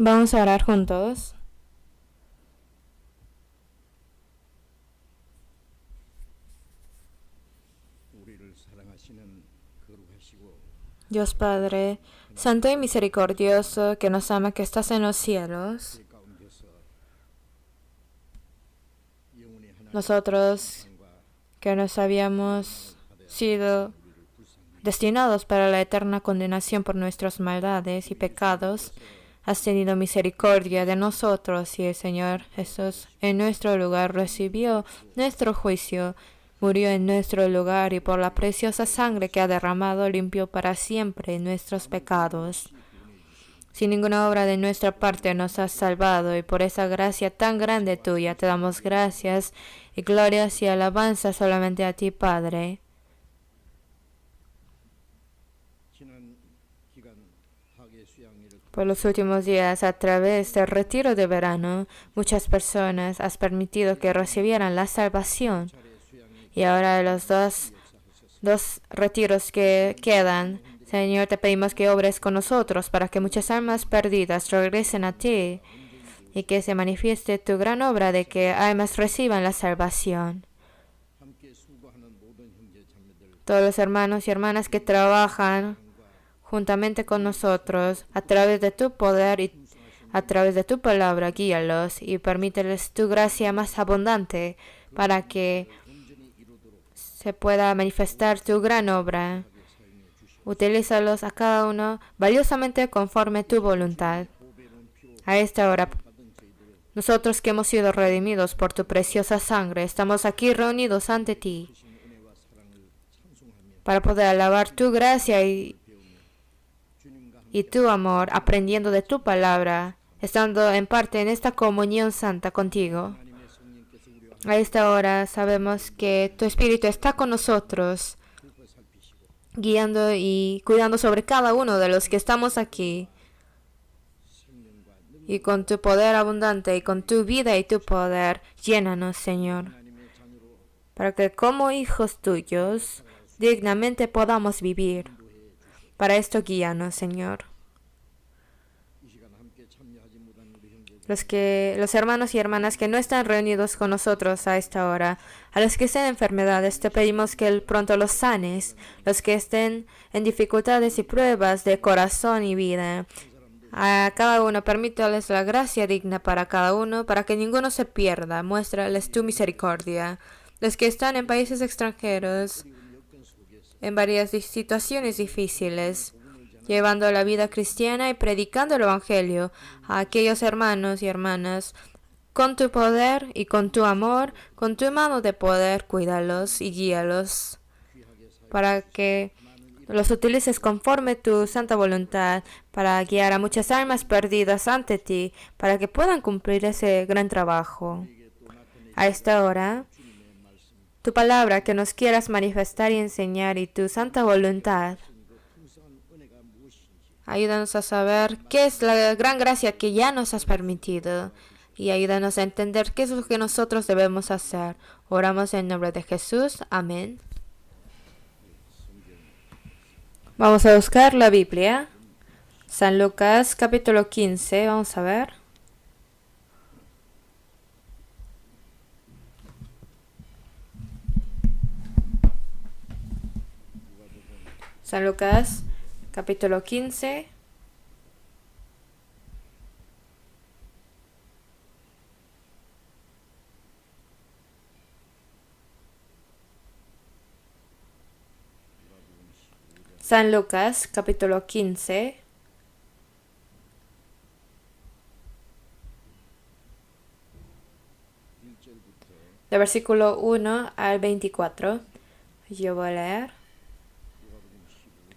Vamos a orar juntos. Dios Padre, Santo y misericordioso, que nos ama, que estás en los cielos, nosotros que nos habíamos sido destinados para la eterna condenación por nuestras maldades y pecados, has tenido misericordia de nosotros y el Señor Jesús en nuestro lugar recibió nuestro juicio, murió en nuestro lugar y por la preciosa sangre que ha derramado limpió para siempre nuestros pecados. Sin ninguna obra de nuestra parte nos has salvado y por esa gracia tan grande tuya te damos gracias y glorias y alabanza solamente a ti, Padre. Por los últimos días, a través del retiro de verano, muchas personas has permitido que recibieran la salvación. Y ahora los dos retiros que quedan, Señor, te pedimos que obres con nosotros para que muchas almas perdidas regresen a ti y que se manifieste tu gran obra de que almas reciban la salvación. Todos los hermanos y hermanas que trabajan juntamente con nosotros, a través de tu poder y a través de tu palabra, guíalos y permíteles tu gracia más abundante para que se pueda manifestar tu gran obra. Utilízalos a cada uno valiosamente conforme tu voluntad. A esta hora, nosotros que hemos sido redimidos por tu preciosa sangre, estamos aquí reunidos ante ti para poder alabar tu gracia y tu amor, aprendiendo de tu palabra, estando en parte en esta comunión santa contigo. A esta hora sabemos que tu Espíritu está con nosotros, guiando y cuidando sobre cada uno de los que estamos aquí. Y con tu poder abundante y con tu vida y tu poder, llénanos, Señor, para que como hijos tuyos dignamente podamos vivir. Para esto guíanos, Señor. Los hermanos y hermanas que no están reunidos con nosotros a esta hora, a los que estén en enfermedades, te pedimos que pronto los sanes, los que estén en dificultades y pruebas de corazón y vida. A cada uno, permítales la gracia digna para cada uno, para que ninguno se pierda. Muéstrales tu misericordia. Los que están en países extranjeros, en varias situaciones difíciles, llevando la vida cristiana y predicando el Evangelio a aquellos hermanos y hermanas, con tu poder y con tu amor, con tu mano de poder, cuídalos y guíalos, para que los utilices conforme tu santa voluntad, para guiar a muchas almas perdidas ante ti, para que puedan cumplir ese gran trabajo. A esta hora, tu palabra que nos quieras manifestar y enseñar y tu santa voluntad, ayúdanos a saber qué es la gran gracia que ya nos has permitido y ayúdanos a entender qué es lo que nosotros debemos hacer. Oramos en nombre de Jesús. Amén. Vamos a buscar la Biblia. San Lucas capítulo 15. Vamos a ver. San Lucas capítulo 15. San Lucas capítulo 15. De versículo 1 al 24. Yo voy a leer.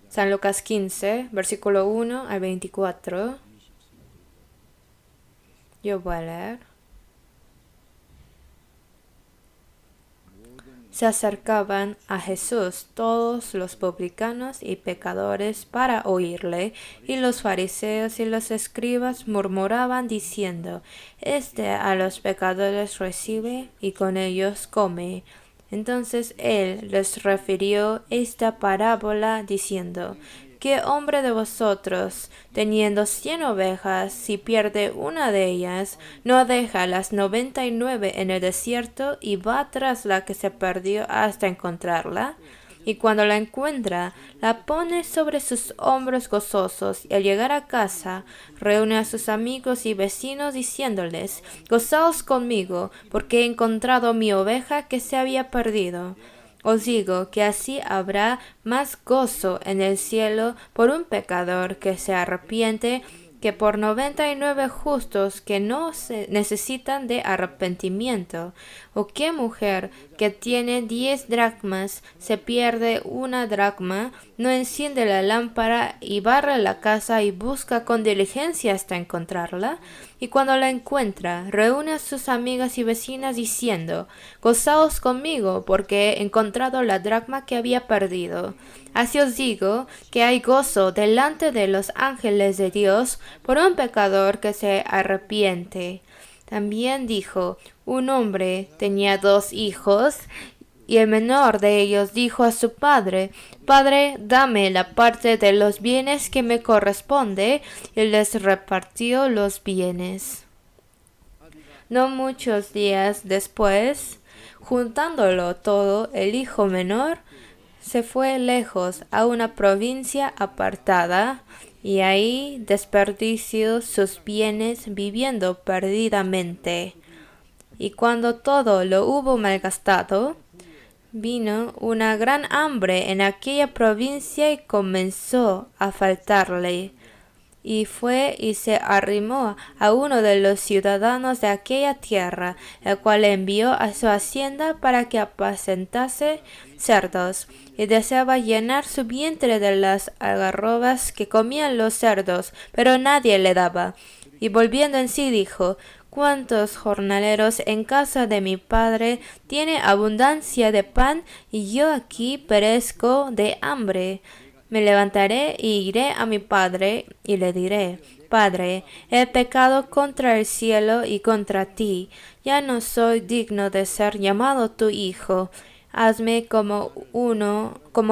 San Lucas 15, versículo 1 al 24. Yo voy a leer. Se acercaban a Jesús todos los publicanos y pecadores para oírle, y los fariseos y los escribas murmuraban diciendo: Este a los pecadores recibe y con ellos come. Entonces él les refirió esta parábola diciendo: ¿qué hombre de vosotros, teniendo 100 ovejas, si pierde una de ellas, no deja las 99 en el desierto y va tras la que se perdió hasta encontrarla? Y cuando la encuentra, la pone sobre sus hombros gozosos, y al llegar a casa, reúne a sus amigos y vecinos diciéndoles: Gozaos conmigo, porque he encontrado mi oveja que se había perdido. Os digo que así habrá más gozo en el cielo por un pecador que se arrepiente que por 99 justos que no se necesitan de arrepentimiento. ¿O qué mujer que tiene 10 dracmas se pierde una dracma, no enciende la lámpara y barre la casa y busca con diligencia hasta encontrarla? Y cuando la encuentra, reúne a sus amigas y vecinas diciendo: Gozaos conmigo, porque he encontrado la dracma que había perdido. Así os digo que hay gozo delante de los ángeles de Dios por un pecador que se arrepiente. También dijo: un hombre tenía 2 hijos, y el menor de ellos dijo a su padre: Padre, dame la parte de los bienes que me corresponde, y les repartió los bienes. No muchos días después, juntándolo todo, el hijo menor se fue lejos a una provincia apartada, y ahí desperdició sus bienes viviendo perdidamente. Y cuando todo lo hubo malgastado, vino una gran hambre en aquella provincia y comenzó a faltarle. Y fue y se arrimó a uno de los ciudadanos de aquella tierra, el cual le envió a su hacienda para que apacentase cerdos, y deseaba llenar su vientre de las algarrobas que comían los cerdos, pero nadie le daba. Y volviendo en sí dijo: ¿Cuántos jornaleros en casa de mi padre tiene abundancia de pan, y yo aquí perezco de hambre? Me levantaré y iré a mi padre, y le diré: Padre, he pecado contra el cielo y contra ti, ya no soy digno de ser llamado tu hijo. Hazme como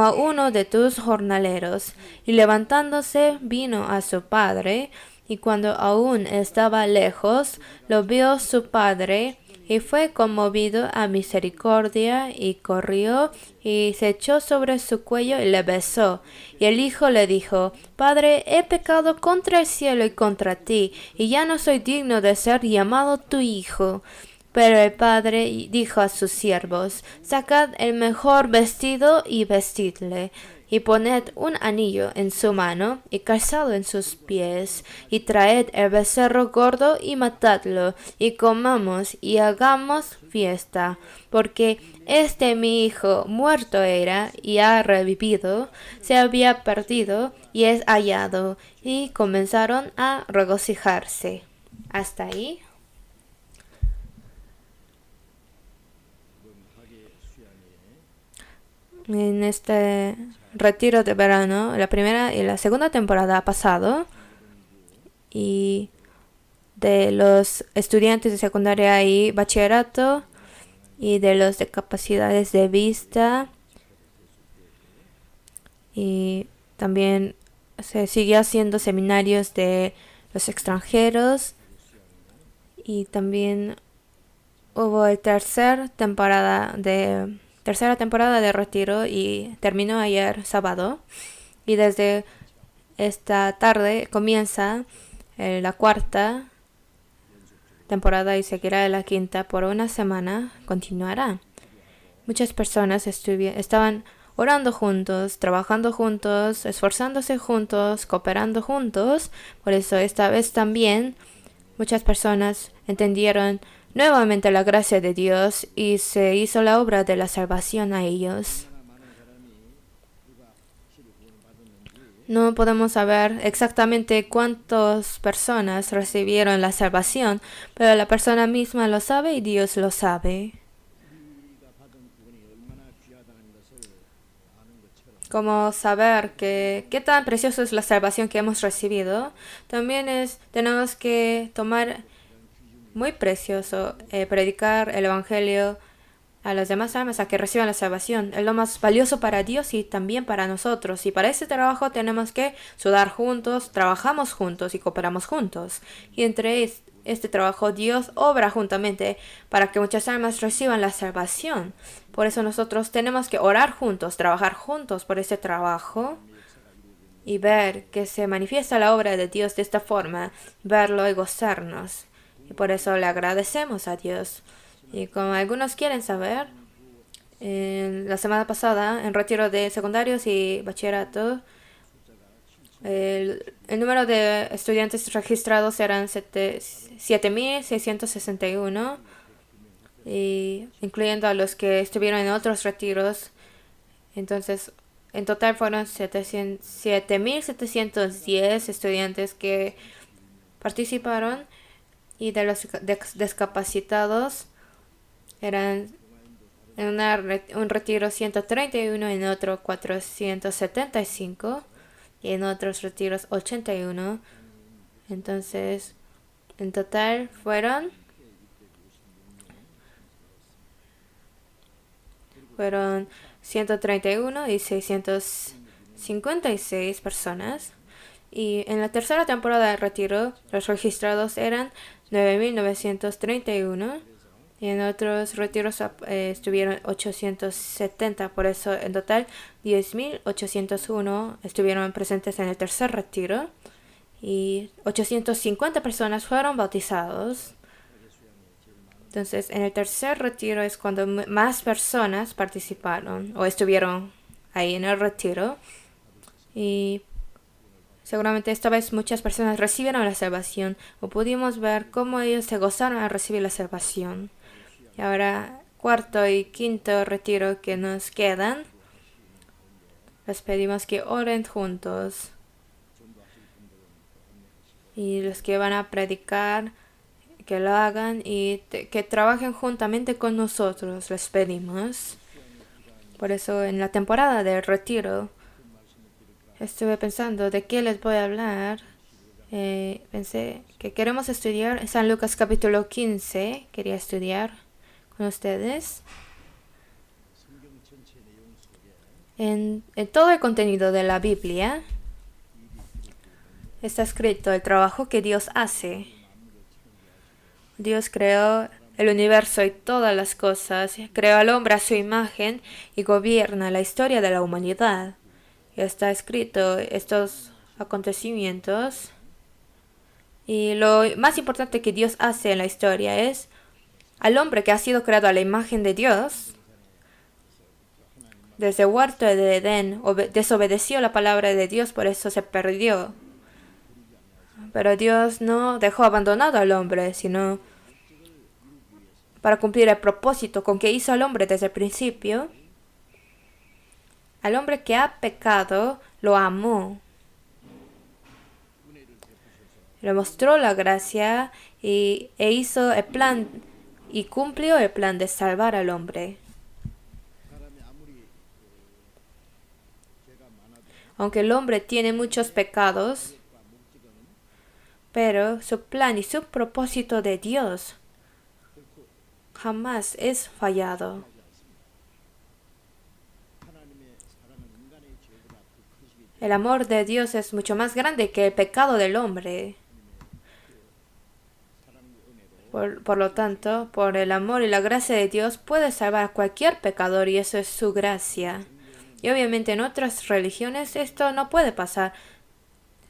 a uno de tus jornaleros. Y levantándose vino a su padre, y cuando aún estaba lejos, lo vio su padre, y fue conmovido a misericordia, y corrió, y se echó sobre su cuello y le besó. Y el hijo le dijo: Padre, he pecado contra el cielo y contra ti, y ya no soy digno de ser llamado tu hijo. Pero el padre dijo a sus siervos: Sacad el mejor vestido y vestidle, y poned un anillo en su mano y calzado en sus pies, y traed el becerro gordo y matadlo, y comamos y hagamos fiesta, porque este mi hijo muerto era y ha revivido, se había perdido y es hallado. Y comenzaron a regocijarse. Hasta ahí. En este retiro de verano, la primera y la segunda temporada ha pasado, y de los estudiantes de secundaria y bachillerato, y de los de capacidades de vista, y también se siguió haciendo seminarios de los extranjeros, y también hubo el tercera temporada de retiro, y terminó ayer sábado, y desde esta tarde comienza la cuarta temporada y seguirá la quinta por una semana, continuará. Muchas personas estaban orando juntos, trabajando juntos, esforzándose juntos, cooperando juntos. Por eso esta vez también muchas personas entendieron nuevamente la gracia de Dios y se hizo la obra de la salvación a ellos. No podemos saber exactamente cuántas personas recibieron la salvación, pero la persona misma lo sabe y Dios lo sabe. Como saber qué tan preciosa es la salvación que hemos recibido, también tenemos que tomar muy precioso predicar el Evangelio a las demás almas a que reciban la salvación. Es lo más valioso para Dios y también para nosotros. Y para ese trabajo tenemos que sudar juntos, trabajamos juntos y cooperamos juntos. Y entre este trabajo Dios obra juntamente para que muchas almas reciban la salvación. Por eso nosotros tenemos que orar juntos, trabajar juntos por ese trabajo y ver que se manifiesta la obra de Dios de esta forma, verlo y gozarnos. Y por eso le agradecemos a Dios. Y como algunos quieren saber, la semana pasada, en retiro de secundarios y bachillerato, el número de estudiantes registrados eran 7.661, y incluyendo a los que estuvieron en otros retiros. Entonces, en total fueron 7.710 estudiantes que participaron, y de los discapacitados eran en un retiro 131, en otro 475 y en otros retiros 81. Entonces, en total fueron 131 y 656 personas. Y en la tercera temporada de retiro, los registrados eran 9.931 y en otros retiros estuvieron 870. Por eso, en total, 10.801 estuvieron presentes en el tercer retiro y 850 personas fueron bautizados. Entonces, en el tercer retiro es cuando más personas participaron o estuvieron ahí en el retiro. Y seguramente esta vez muchas personas recibieron la salvación o pudimos ver cómo ellos se gozaron al recibir la salvación. Y ahora, cuarto y quinto retiro que nos quedan, les pedimos que oren juntos. Y los que van a predicar, que lo hagan y que trabajen juntamente con nosotros, les pedimos. Por eso en la temporada del retiro estuve pensando de qué les voy a hablar. Pensé que queremos estudiar San Lucas capítulo 15. Quería estudiar con ustedes. En todo el contenido de la Biblia está escrito el trabajo que Dios hace. Dios creó el universo y todas las cosas, creó al hombre a su imagen y gobierna la historia de la humanidad. Y está escrito estos acontecimientos. Y lo más importante que Dios hace en la historia es al hombre que ha sido creado a la imagen de Dios. Desde el huerto de Edén desobedeció la palabra de Dios, por eso se perdió. Pero Dios no dejó abandonado al hombre, sino para cumplir el propósito con que hizo al hombre desde el principio. Al hombre que ha pecado, lo amó. Le mostró la gracia e hizo el plan y cumplió el plan de salvar al hombre. Aunque el hombre tiene muchos pecados, pero su plan y su propósito de Dios jamás es fallado. El amor de Dios es mucho más grande que el pecado del hombre. Por lo tanto, por el amor y la gracia de Dios puede salvar a cualquier pecador, y eso es su gracia. Y obviamente en otras religiones esto no puede pasar,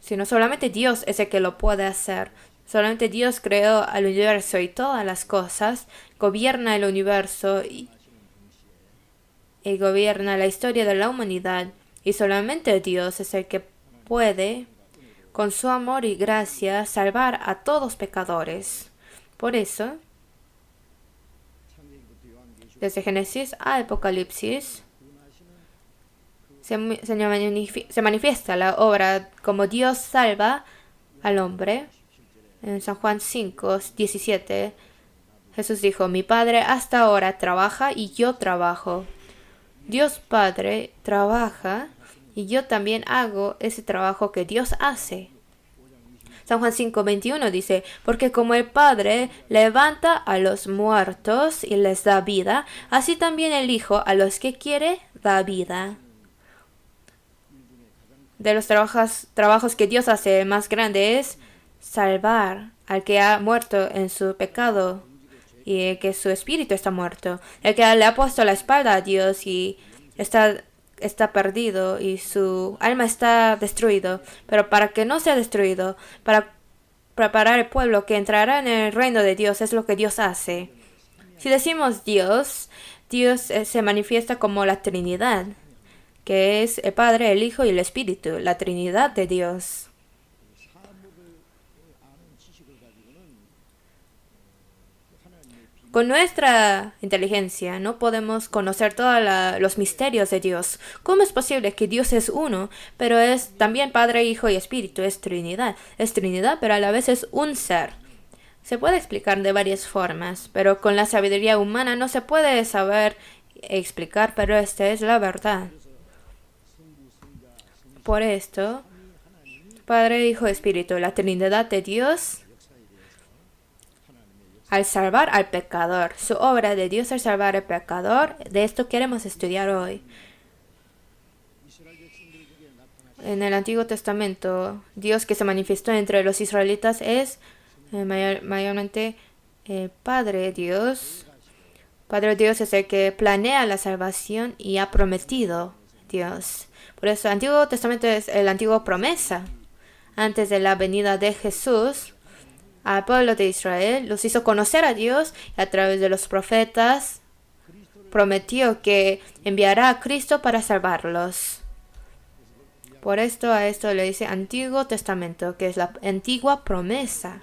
sino solamente Dios es el que lo puede hacer. Solamente Dios creó al universo y todas las cosas, gobierna el universo y gobierna la historia de la humanidad. Y solamente Dios es el que puede, con su amor y gracia, salvar a todos pecadores. Por eso, desde Génesis a Apocalipsis, se manifiesta la obra como Dios salva al hombre. En San Juan 5:17, Jesús dijo: mi Padre hasta ahora trabaja y yo trabajo. Dios Padre trabaja y yo también hago ese trabajo que Dios hace. San Juan 5:21 dice, porque como el Padre levanta a los muertos y les da vida, así también el Hijo a los que quiere da vida. De los trabajos que Dios hace, el más grande es salvar al que ha muerto en su pecado y que su espíritu está muerto. El que le ha puesto la espalda a Dios y está perdido y su alma está destruido. Pero para que no sea destruido, para preparar el pueblo que entrará en el reino de Dios, es lo que Dios hace. Si decimos Dios, Dios se manifiesta como la Trinidad, que es el Padre, el Hijo y el Espíritu, la Trinidad de Dios. Con nuestra inteligencia no podemos conocer todos los misterios de Dios. ¿Cómo es posible que Dios es uno, pero es también Padre, Hijo y Espíritu? Es Trinidad. Es Trinidad, pero a la vez es un ser. Se puede explicar de varias formas, pero con la sabiduría humana no se puede saber explicar, pero esta es la verdad. Por esto, Padre, Hijo y Espíritu, la Trinidad de Dios, al salvar al pecador, su obra de Dios al salvar al pecador, de esto queremos estudiar hoy. En el Antiguo Testamento, Dios que se manifestó entre los israelitas es mayormente Padre Dios. Padre Dios es el que planea la salvación y ha prometido Dios. Por eso el Antiguo Testamento es la antigua promesa. Antes de la venida de Jesús, al pueblo de Israel los hizo conocer a Dios y a través de los profetas prometió que enviará a Cristo para salvarlos. Por esto a esto le dice Antiguo Testamento, que es la antigua promesa.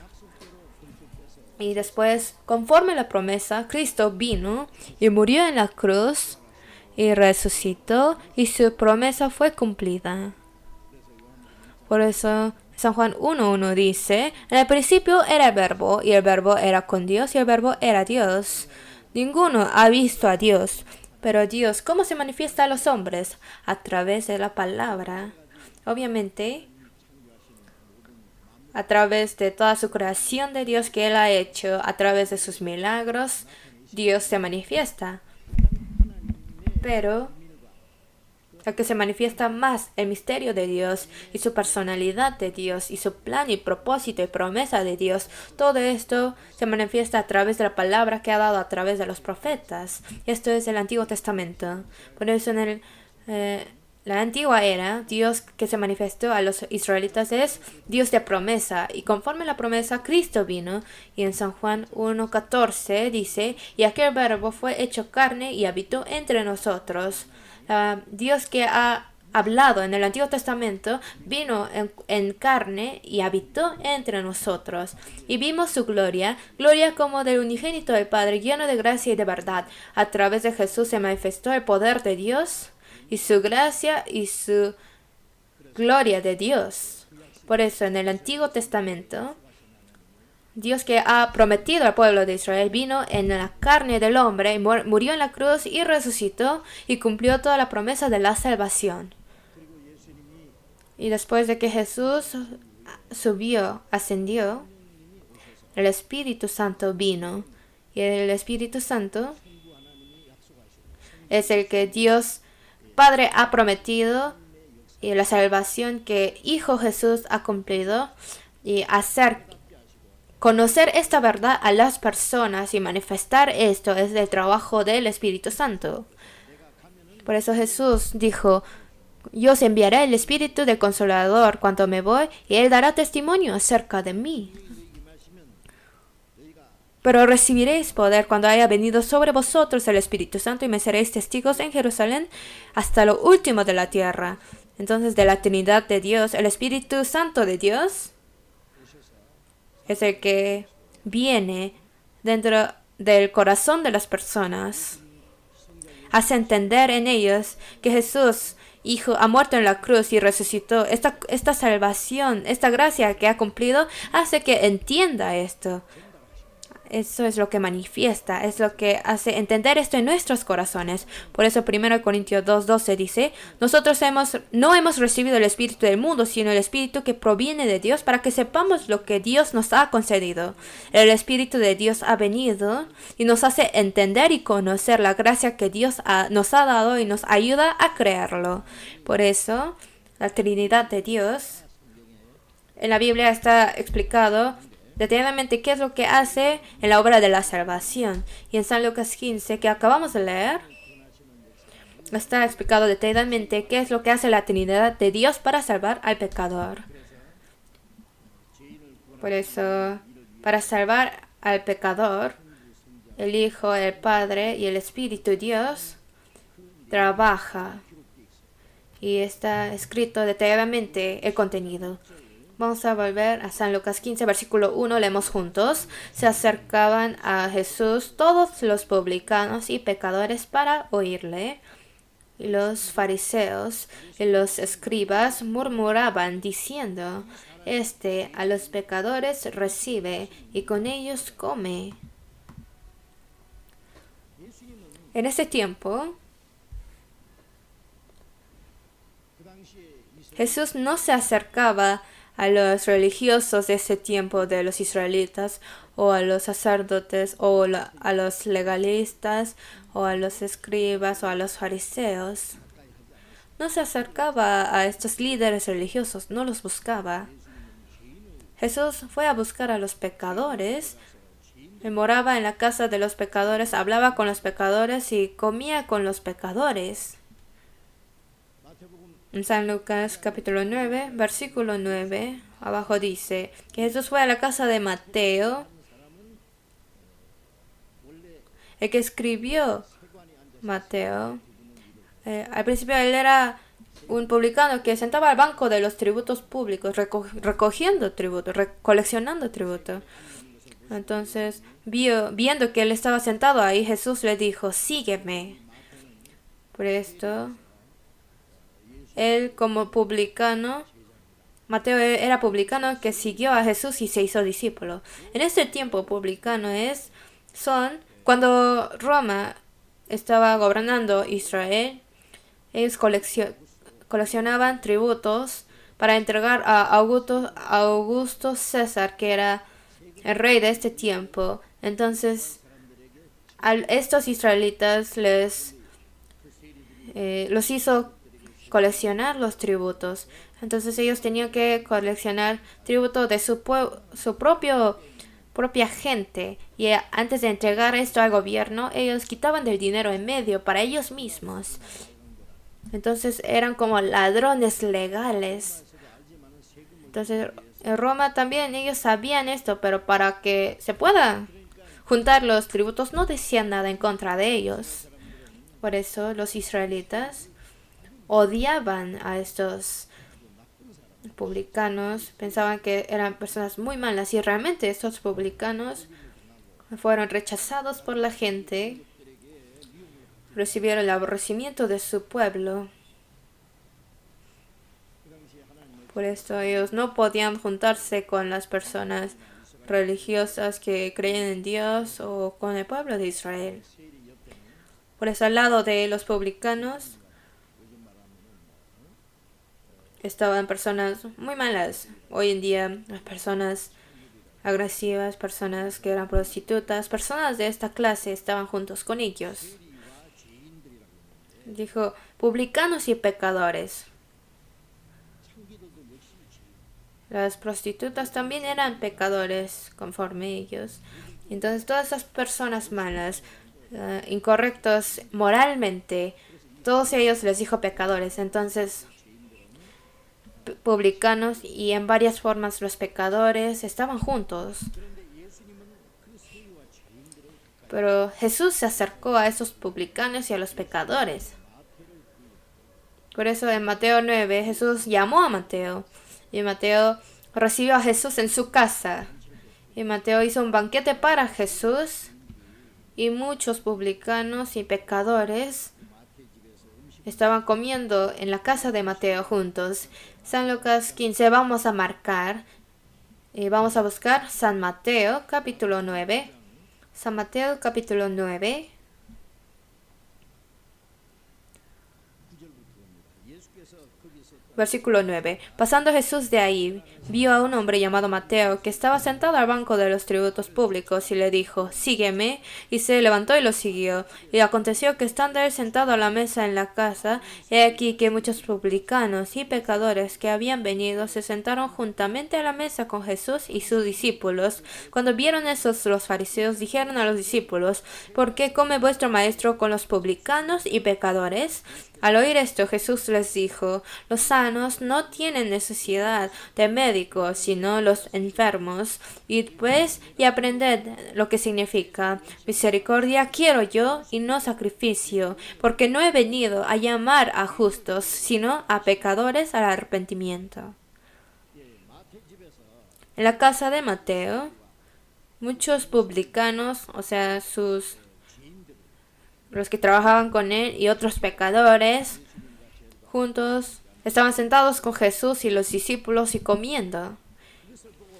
Y después, conforme a la promesa, Cristo vino y murió en la cruz y resucitó y su promesa fue cumplida. Por eso San Juan 1:1 dice, en el principio era el verbo, y el verbo era con Dios, y el verbo era Dios. Ninguno ha visto a Dios, pero Dios, ¿cómo se manifiesta a los hombres? A través de la palabra. Obviamente, a través de toda su creación de Dios que Él ha hecho, a través de sus milagros, Dios se manifiesta. Pero lo que se manifiesta más el misterio de Dios y su personalidad de Dios y su plan y propósito y promesa de Dios, todo esto se manifiesta a través de la palabra que ha dado a través de los profetas. Esto es el Antiguo Testamento. Por eso en la antigua era, Dios que se manifestó a los israelitas es Dios de promesa, y conforme a la promesa Cristo vino, y en San Juan 1:14 dice, y aquel verbo fue hecho carne y habitó entre nosotros. Dios que ha hablado en el Antiguo Testamento vino en carne y habitó entre nosotros. Y vimos su gloria, gloria como del unigénito del Padre, lleno de gracia y de verdad. A través de Jesús se manifestó el poder de Dios y su gracia y su gloria de Dios. Por eso en el Antiguo Testamento, Dios que ha prometido al pueblo de Israel vino en la carne del hombre y murió en la cruz y resucitó y cumplió toda la promesa de la salvación. Y después de que Jesús ascendió, el Espíritu Santo vino. Y el Espíritu Santo es el que Dios Padre ha prometido y la salvación que Hijo Jesús ha cumplido y conocer esta verdad a las personas y manifestar esto es el trabajo del Espíritu Santo. Por eso Jesús dijo, yo os enviaré el Espíritu del Consolador cuando me voy y Él dará testimonio acerca de mí. Pero recibiréis poder cuando haya venido sobre vosotros el Espíritu Santo y me seréis testigos en Jerusalén hasta lo último de la tierra. Entonces de la Trinidad de Dios, el Espíritu Santo de Dios es el que viene dentro del corazón de las personas. Hace entender en ellos que Jesús, Hijo, ha muerto en la cruz y resucitó. Esta salvación, esta gracia que ha cumplido, hace que entienda esto. Eso es lo que manifiesta, es lo que hace entender esto en nuestros corazones. Por eso 1 Corintios 2:12 dice, nosotros no hemos recibido el Espíritu del mundo, sino el Espíritu que proviene de Dios para que sepamos lo que Dios nos ha concedido. El Espíritu de Dios ha venido y nos hace entender y conocer la gracia que Dios nos ha dado y nos ayuda a creerlo. Por eso, la Trinidad de Dios, en la Biblia está explicado detalladamente qué es lo que hace en la obra de la salvación. Y en San Lucas 15, que acabamos de leer, está explicado detalladamente qué es lo que hace la Trinidad de Dios para salvar al pecador. Por eso, para salvar al pecador, el Hijo, el Padre y el Espíritu Dios trabaja. Y está escrito detalladamente el contenido. Vamos a volver a San Lucas 15, versículo 1, leemos juntos. Se acercaban a Jesús todos los publicanos y pecadores para oírle. Y los fariseos y los escribas murmuraban diciendo, este a los pecadores recibe y con ellos come. En ese tiempo, Jesús no se acercaba a los religiosos de ese tiempo de los israelitas, o a los sacerdotes, o a los legalistas, o a los escribas, o a los fariseos. No se acercaba a estos líderes religiosos, no los buscaba. Jesús fue a buscar a los pecadores, moraba en la casa de los pecadores, hablaba con los pecadores y comía con los pecadores. En San Lucas capítulo 9, versículo 9, abajo dice que Jesús fue a la casa de Mateo, el que escribió Mateo. Al principio él era un publicano que sentaba al banco de los tributos públicos, recogiendo tributo, coleccionando tributo. Entonces, viendo que él estaba sentado ahí, Jesús le dijo, sígueme. Por esto, él como publicano, Mateo era publicano que siguió a Jesús y se hizo discípulo. En este tiempo, publicano son cuando Roma estaba gobernando Israel, ellos coleccionaban tributos para entregar a Augusto César, que era el rey de este tiempo. Entonces, a estos israelitas los hizo coleccionar los tributos. Entonces ellos tenían que coleccionar tributo de su propia gente. Y antes de entregar esto al gobierno, ellos quitaban del dinero en medio para ellos mismos. Entonces eran como ladrones legales. Entonces en Roma también ellos sabían esto, pero para que se puedan juntar los tributos no decían nada en contra de ellos. Por eso los israelitas odiaban a estos publicanos, pensaban que eran personas muy malas y realmente estos publicanos fueron rechazados por la gente, recibieron el aborrecimiento de su pueblo. Por esto ellos no podían juntarse con las personas religiosas que creían en Dios o con el pueblo de Israel. Por eso al lado de los publicanos estaban personas muy malas. Hoy en día las personas agresivas, personas que eran prostitutas, personas de esta clase estaban juntos con ellos. Dijo, publicanos y pecadores. Las prostitutas también eran pecadores conforme ellos. Entonces todas esas personas malas, incorrectos moralmente, todos ellos les dijo pecadores. Entonces publicanos y en varias formas los pecadores estaban juntos. Pero Jesús se acercó a esos publicanos y a los pecadores. Por eso en Mateo 9 Jesús llamó a Mateo. Y Mateo recibió a Jesús en su casa. Y Mateo hizo un banquete para Jesús. Y muchos publicanos y pecadores estaban comiendo en la casa de Mateo juntos. San Lucas 15 vamos a marcar. Y vamos a buscar San Mateo capítulo 9. San Mateo capítulo 9. Versículo 9. Pasando Jesús de ahí, vio a un hombre llamado Mateo, que estaba sentado al banco de los tributos públicos, y le dijo, sígueme, y se levantó y lo siguió. Y aconteció que estando él sentado a la mesa en la casa, he aquí que muchos publicanos y pecadores que habían venido se sentaron juntamente a la mesa con Jesús y sus discípulos. Cuando vieron esos los fariseos, dijeron a los discípulos, ¿por qué come vuestro maestro con los publicanos y pecadores? Al oír esto, Jesús les dijo, los sanos no tienen necesidad de médicos, sino los enfermos. Id pues y aprended lo que significa misericordia quiero yo y no sacrificio, porque no he venido a llamar a justos, sino a pecadores al arrepentimiento. En la casa de Mateo, muchos publicanos, o sea, los que trabajaban con él y otros pecadores, juntos estaban sentados con Jesús y los discípulos y comiendo.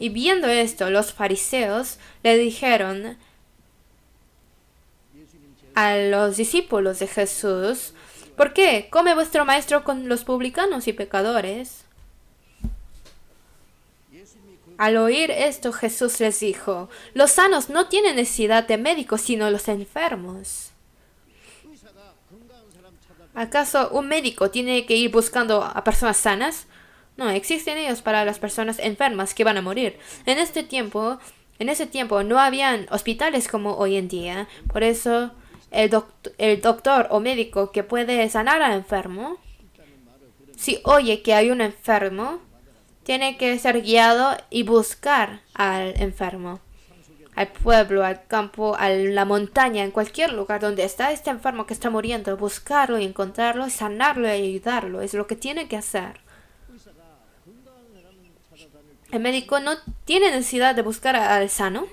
Y viendo esto, los fariseos le dijeron a los discípulos de Jesús, ¿por qué come vuestro maestro con los publicanos y pecadores? Al oír esto, Jesús les dijo, los sanos no tienen necesidad de médicos, sino los enfermos. ¿Acaso un médico tiene que ir buscando a personas sanas? No, existen ellos para las personas enfermas que van a morir. En ese tiempo no habían hospitales como hoy en día. Por eso el doctor o médico que puede sanar al enfermo, si oye que hay un enfermo, tiene que ser guiado y buscar al enfermo. Al pueblo, al campo, a la montaña, en cualquier lugar donde está este enfermo que está muriendo, buscarlo y encontrarlo, y sanarlo y ayudarlo. Es lo que tiene que hacer. El médico no tiene necesidad de buscar al sano,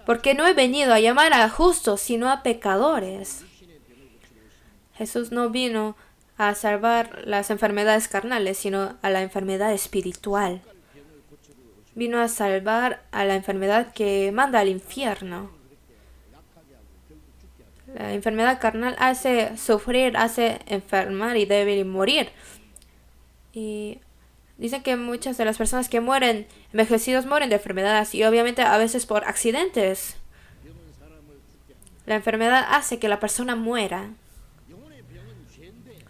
porque no he venido a llamar a justos, sino a pecadores. Jesús no vino a salvar las enfermedades carnales, sino a la enfermedad espiritual. Vino a salvar a la enfermedad que manda al infierno. La enfermedad carnal hace sufrir, hace enfermar y débil y morir. Y dicen que muchas de las personas que mueren envejecidos mueren de enfermedades y obviamente a veces por accidentes. La enfermedad hace que la persona muera.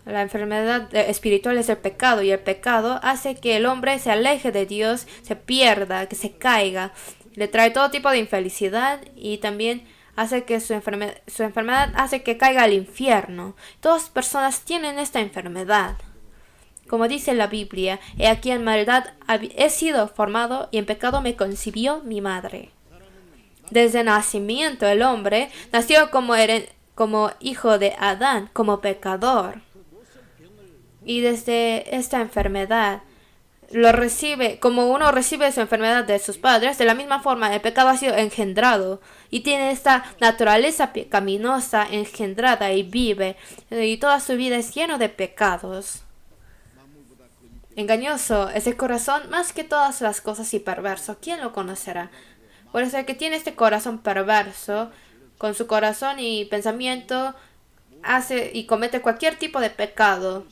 La enfermedad espiritual es el pecado y el pecado hace que el hombre se aleje de Dios, se pierda, que se caiga. Le trae todo tipo de infelicidad y también hace que su enfermedad hace que caiga al infierno. Todas las personas tienen esta enfermedad. Como dice la Biblia, he aquí en maldad he sido formado y en pecado me concibió mi madre. Desde nacimiento el hombre nació como hijo de Adán, como pecador. Y desde esta enfermedad lo recibe, como uno recibe su enfermedad de sus padres, de la misma forma el pecado ha sido engendrado y tiene esta naturaleza pecaminosa engendrada y vive, y toda su vida es lleno de pecados. Engañoso es el corazón más que todas las cosas y perverso. ¿Quién lo conocerá? Por eso el que tiene este corazón perverso, con su corazón y pensamiento, hace y comete cualquier tipo de pecado.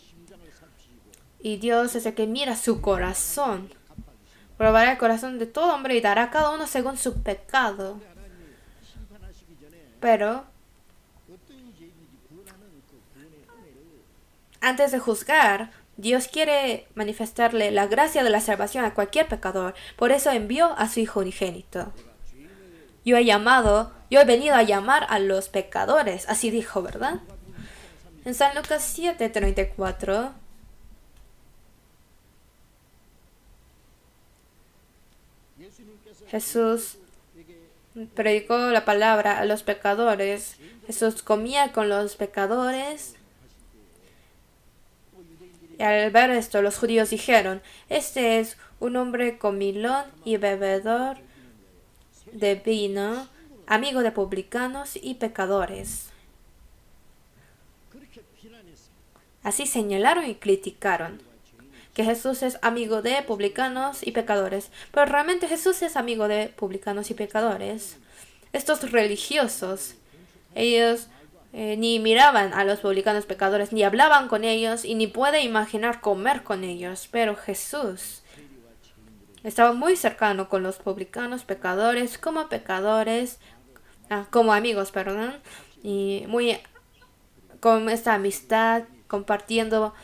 Y Dios es el que mira su corazón. Probará el corazón de todo hombre y dará a cada uno según su pecado. Pero antes de juzgar, Dios quiere manifestarle la gracia de la salvación a cualquier pecador. Por eso envió a su Hijo unigénito. Yo he venido a llamar a los pecadores. Así dijo, ¿verdad? En San Lucas 7:34... Jesús predicó la palabra a los pecadores. Jesús comía con los pecadores. Y al ver esto, los judíos dijeron, este es un hombre comilón y bebedor de vino, amigo de publicanos y pecadores. Así señalaron y criticaron que Jesús es amigo de publicanos y pecadores. Pero realmente Jesús es amigo de publicanos y pecadores. estos religiosos, ellos ni miraban a los publicanos pecadores, ni hablaban con ellos, y ni puede imaginar comer con ellos. Pero Jesús estaba muy cercano con los publicanos pecadores, como amigos, perdón, y muy con esta amistad, compartiendo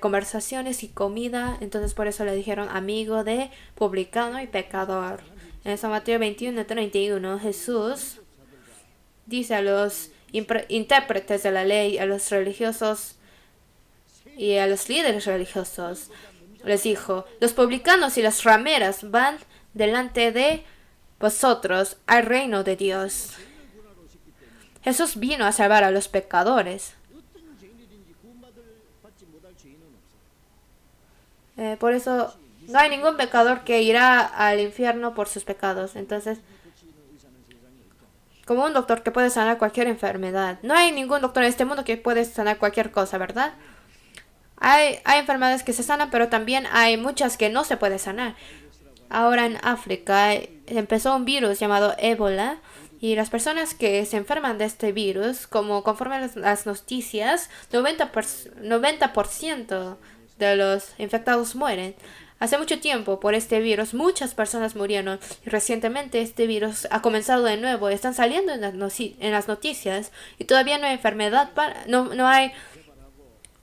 conversaciones y comida. Entonces por eso le dijeron amigo de publicano y pecador. En San Mateo 21:31, Jesús dice a los intérpretes de la ley, a los religiosos y a los líderes religiosos, les dijo: los publicanos y las rameras van delante de vosotros al reino de Dios. Jesús vino a salvar a los pecadores. Por eso no hay ningún pecador que irá al infierno por sus pecados. Entonces, como un doctor que puede sanar cualquier enfermedad, no hay ningún doctor en este mundo que puede sanar cualquier cosa, ¿verdad? Hay enfermedades que se sanan, pero también hay muchas que no se puede sanar. Ahora en África empezó un virus llamado ébola, y las personas que se enferman de este virus, como conforme las noticias, 90% de los infectados mueren. Hace mucho tiempo, por este virus, muchas personas murieron, y recientemente este virus ha comenzado de nuevo. Están saliendo en las noticias, y todavía no hay no hay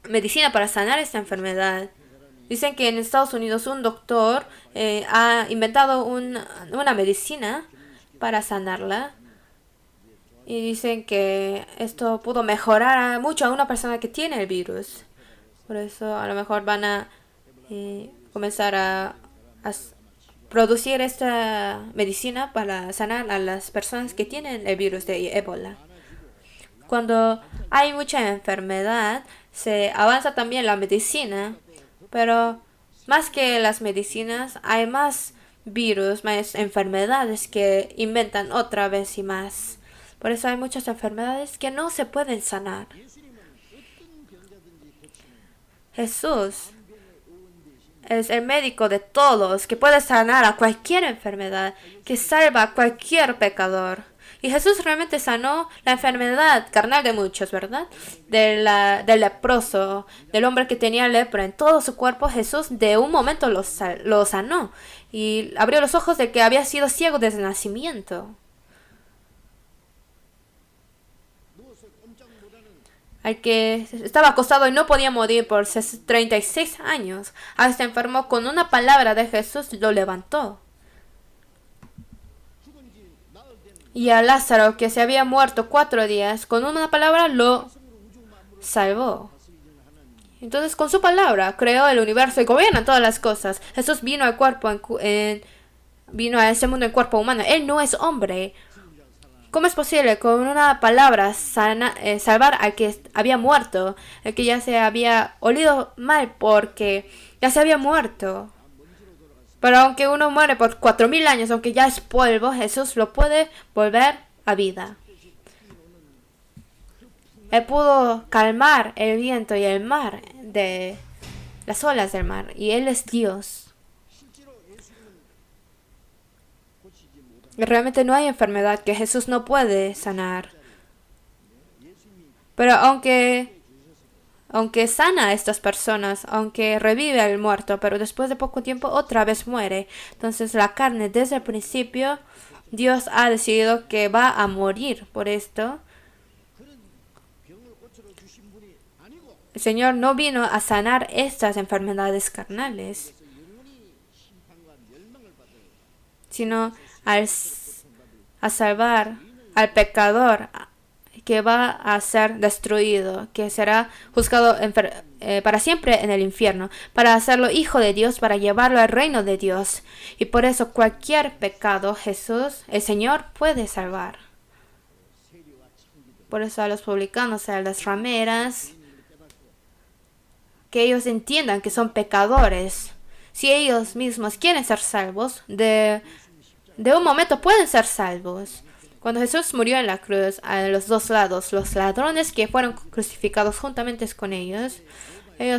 medicina para sanar esta enfermedad. Dicen que en Estados Unidos un doctor ha inventado una medicina para sanarla. Y dicen que esto pudo mejorar mucho a una persona que tiene el virus. Por eso a lo mejor van a comenzar a producir esta medicina para sanar a las personas que tienen el virus de ébola. Cuando hay mucha enfermedad, se avanza también la medicina. Pero más que las medicinas, hay más virus, más enfermedades que inventan otra vez y más. Por eso hay muchas enfermedades que no se pueden sanar. Jesús es el médico de todos, que puede sanar a cualquier enfermedad, que salva a cualquier pecador. Y Jesús realmente sanó la enfermedad carnal de muchos, ¿verdad? Del leproso, del hombre que tenía lepra en todo su cuerpo. Jesús de un momento lo sanó y abrió los ojos de que había sido ciego desde el nacimiento. Al que estaba acostado y no podía morir por 36 años, hasta enfermó, con una palabra de Jesús lo levantó. Y a Lázaro, que se había muerto 4 días, con una palabra lo salvó. Entonces, con su palabra creó el universo y gobierna todas las cosas. Jesús vino al vino a ese mundo en cuerpo humano. Él no es hombre. ¿Cómo es posible con una palabra salvar al que había muerto, el que ya se había olido mal porque ya se había muerto? Pero aunque uno muere por 4000 años, aunque ya es polvo, Jesús lo puede volver a vida. Él pudo calmar el viento y el mar, de las olas del mar, y Él es Dios. Y realmente no hay enfermedad que Jesús no puede sanar. Pero aunque sana a estas personas, aunque revive al muerto, pero después de poco tiempo otra vez muere. Entonces la carne, desde el principio, Dios ha decidido que va a morir por esto. El Señor no vino a sanar estas enfermedades carnales, sino a salvar al pecador que va a ser destruido, que será juzgado para siempre en el infierno, para hacerlo hijo de Dios, para llevarlo al reino de Dios. Y por eso cualquier pecado Jesús, el Señor, puede salvar. Por eso a los publicanos, a las rameras, que ellos entiendan que son pecadores. Si ellos mismos quieren ser salvos, de un momento pueden ser salvos. Cuando Jesús murió en la cruz, a los dos lados, los ladrones que fueron crucificados juntamente con ellos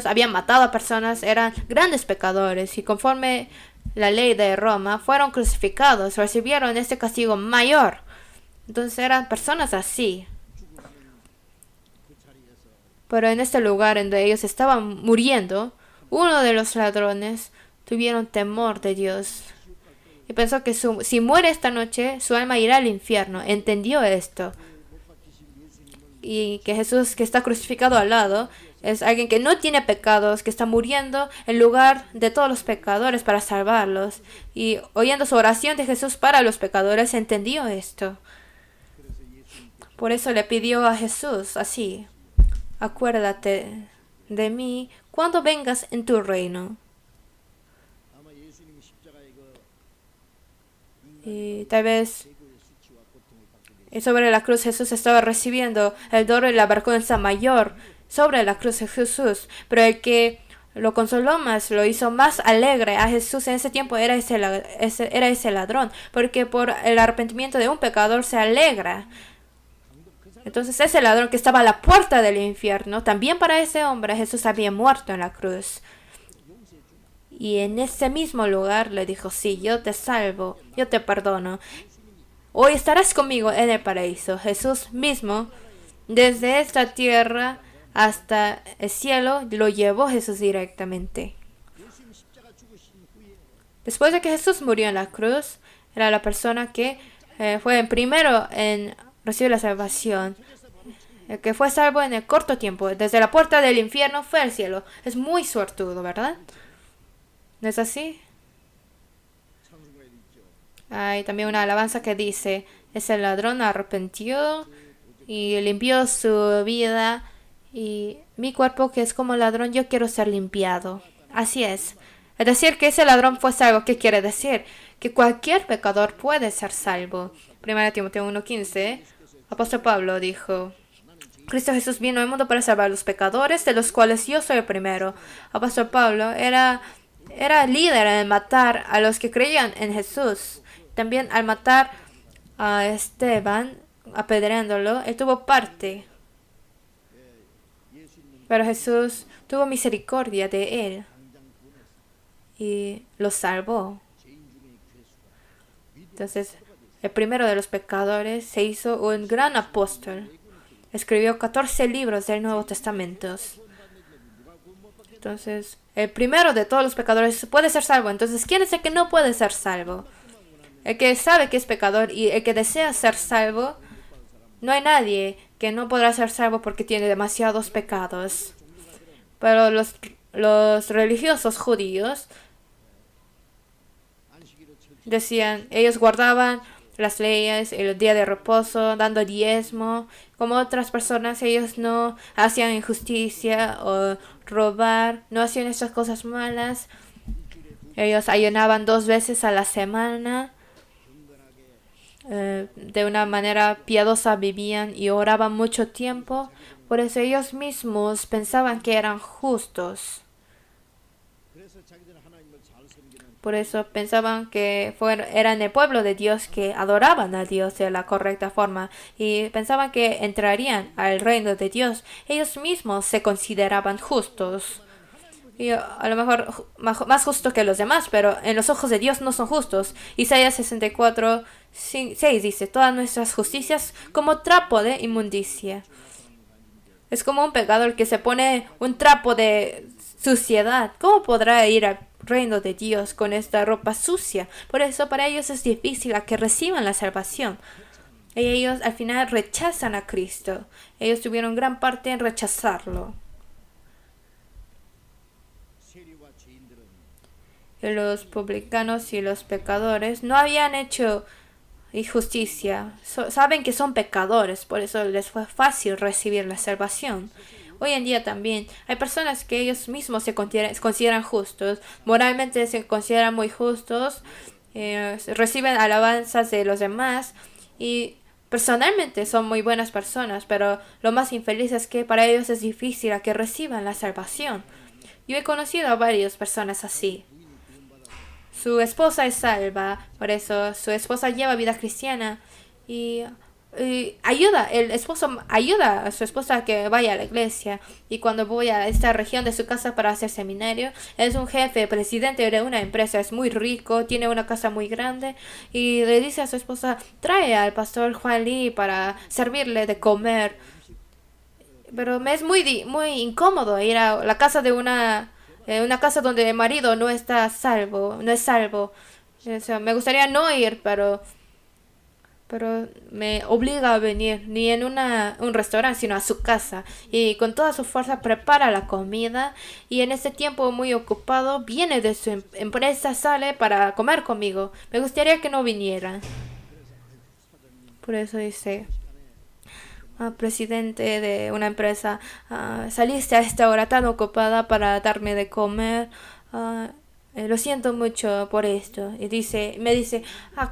habían matado a personas, eran grandes pecadores, y conforme la ley de Roma fueron crucificados, recibieron este castigo mayor. Entonces eran personas así. Pero en este lugar en donde ellos estaban muriendo, uno de los ladrones tuvieron temor de Dios. Y pensó que si muere esta noche, su alma irá al infierno. Entendió esto. Y que Jesús, que está crucificado al lado, es alguien que no tiene pecados, que está muriendo en lugar de todos los pecadores para salvarlos. Y oyendo su oración de Jesús para los pecadores, entendió esto. Por eso le pidió a Jesús así: acuérdate de mí cuando vengas en tu reino. Y tal vez sobre la cruz Jesús estaba recibiendo el dolor y la vergüenza mayor sobre la cruz de Jesús. Pero el que lo consoló más, lo hizo más alegre a Jesús en ese tiempo era ese ladrón. Porque por el arrepentimiento de un pecador se alegra. Entonces ese ladrón que estaba a la puerta del infierno, también para ese hombre Jesús había muerto en la cruz. Y en ese mismo lugar le dijo: sí, yo te salvo, yo te perdono. Hoy estarás conmigo en el paraíso. Jesús mismo, desde esta tierra hasta el cielo, lo llevó Jesús directamente. Después de que Jesús murió en la cruz, era la persona que fue el primero en recibir la salvación. El que fue salvo en el corto tiempo, desde la puerta del infierno, fue al cielo. Es muy suertudo, ¿verdad? ¿No es así? Hay también una alabanza que dice: ese ladrón arrepentió y limpió su vida, y mi cuerpo que es como ladrón, yo quiero ser limpiado. Así es. Es decir, que ese ladrón fue salvo. ¿Qué quiere decir? Que cualquier pecador puede ser salvo. 1 Timoteo 1:15, apóstol Pablo dijo: Cristo Jesús vino al mundo para salvar a los pecadores, de los cuales yo soy el primero. Apóstol Pablo era líder en matar a los que creían en Jesús. También al matar a Esteban, apedreándolo, él tuvo parte. Pero Jesús tuvo misericordia de él y lo salvó. Entonces, el primero de los pecadores se hizo un gran apóstol. Escribió 14 libros del Nuevo Testamento. Entonces, el primero de todos los pecadores puede ser salvo. Entonces, ¿quién es el que no puede ser salvo? El que sabe que es pecador y el que desea ser salvo. No hay nadie que no podrá ser salvo porque tiene demasiados pecados. Pero los religiosos judíos decían, ellos guardaban las leyes, el día de reposo, dando diezmo. Como otras personas, ellos no hacían injusticia o robar, no hacían estas cosas malas. Ellos ayunaban 2 veces a la semana. De una manera piadosa vivían y oraban mucho tiempo. Por eso ellos mismos pensaban que eran justos. Por eso pensaban que eran el pueblo de Dios, que adoraban a Dios de la correcta forma. Y pensaban que entrarían al reino de Dios. Ellos mismos se consideraban justos. Y a lo mejor más justo que los demás, pero en los ojos de Dios no son justos. Isaías 64:6 dice: todas nuestras justicias como trapo de inmundicia. Es como un pecador que se pone un trapo de suciedad. ¿Cómo podrá ir al reino de Dios con esta ropa sucia? Por eso para ellos es difícil a que reciban la salvación. Y ellos al final rechazan a Cristo. Ellos tuvieron gran parte en rechazarlo. Y los publicanos y los pecadores no habían hecho injusticia. Saben que son pecadores, por eso les fue fácil recibir la salvación. Hoy en día también hay personas que ellos mismos se consideran justos, moralmente se consideran muy justos, reciben alabanzas de los demás y personalmente son muy buenas personas, pero lo más infeliz es que para ellos es difícil a que reciban la salvación. Yo he conocido a varias personas así. Su esposa es salva, por eso su esposa lleva vida cristiana y el esposo ayuda a su esposa a que vaya a la iglesia. Y cuando voy a esta región de su casa para hacer seminario, es un jefe, presidente de una empresa, es muy rico, tiene una casa muy grande y le dice a su esposa, trae al pastor Juan Lee para servirle de comer. Pero me es muy incómodo ir a la casa de una casa donde el marido no está salvo, no es salvo. O sea, me gustaría no ir, pero me obliga a venir ni en un restaurante sino a su casa y con toda su fuerza prepara la comida y en ese tiempo muy ocupado viene de su empresa, sale para comer conmigo. Me gustaría que no viniera. Por eso dice, presidente de una empresa, saliste a esta hora tan ocupada para darme de comer. Lo siento mucho por esto. Y me dice,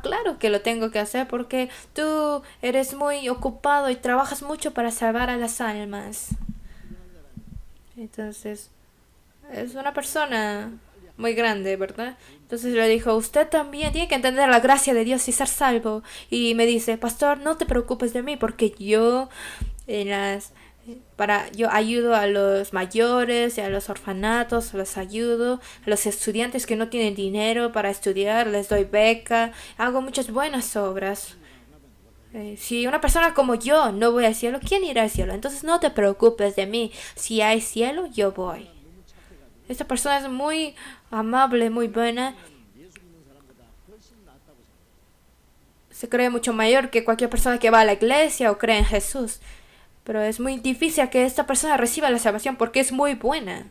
claro que lo tengo que hacer porque tú eres muy ocupado y trabajas mucho para salvar a las almas. Entonces, es una persona muy grande, ¿verdad? Entonces le dijo, usted también tiene que entender la gracia de Dios y ser salvo. Y me dice, pastor, no te preocupes de mí porque yo en las yo ayudo a los mayores y a los orfanatos, los ayudo, a los estudiantes que no tienen dinero para estudiar, les doy beca, hago muchas buenas obras. Si una persona como yo no voy al cielo, ¿quién irá al cielo? Entonces no te preocupes de mí, si hay cielo, yo voy. Esta persona es muy amable, muy buena. Se cree mucho mayor que cualquier persona que va a la iglesia o cree en Jesús. Pero es muy difícil que esta persona reciba la salvación porque es muy buena.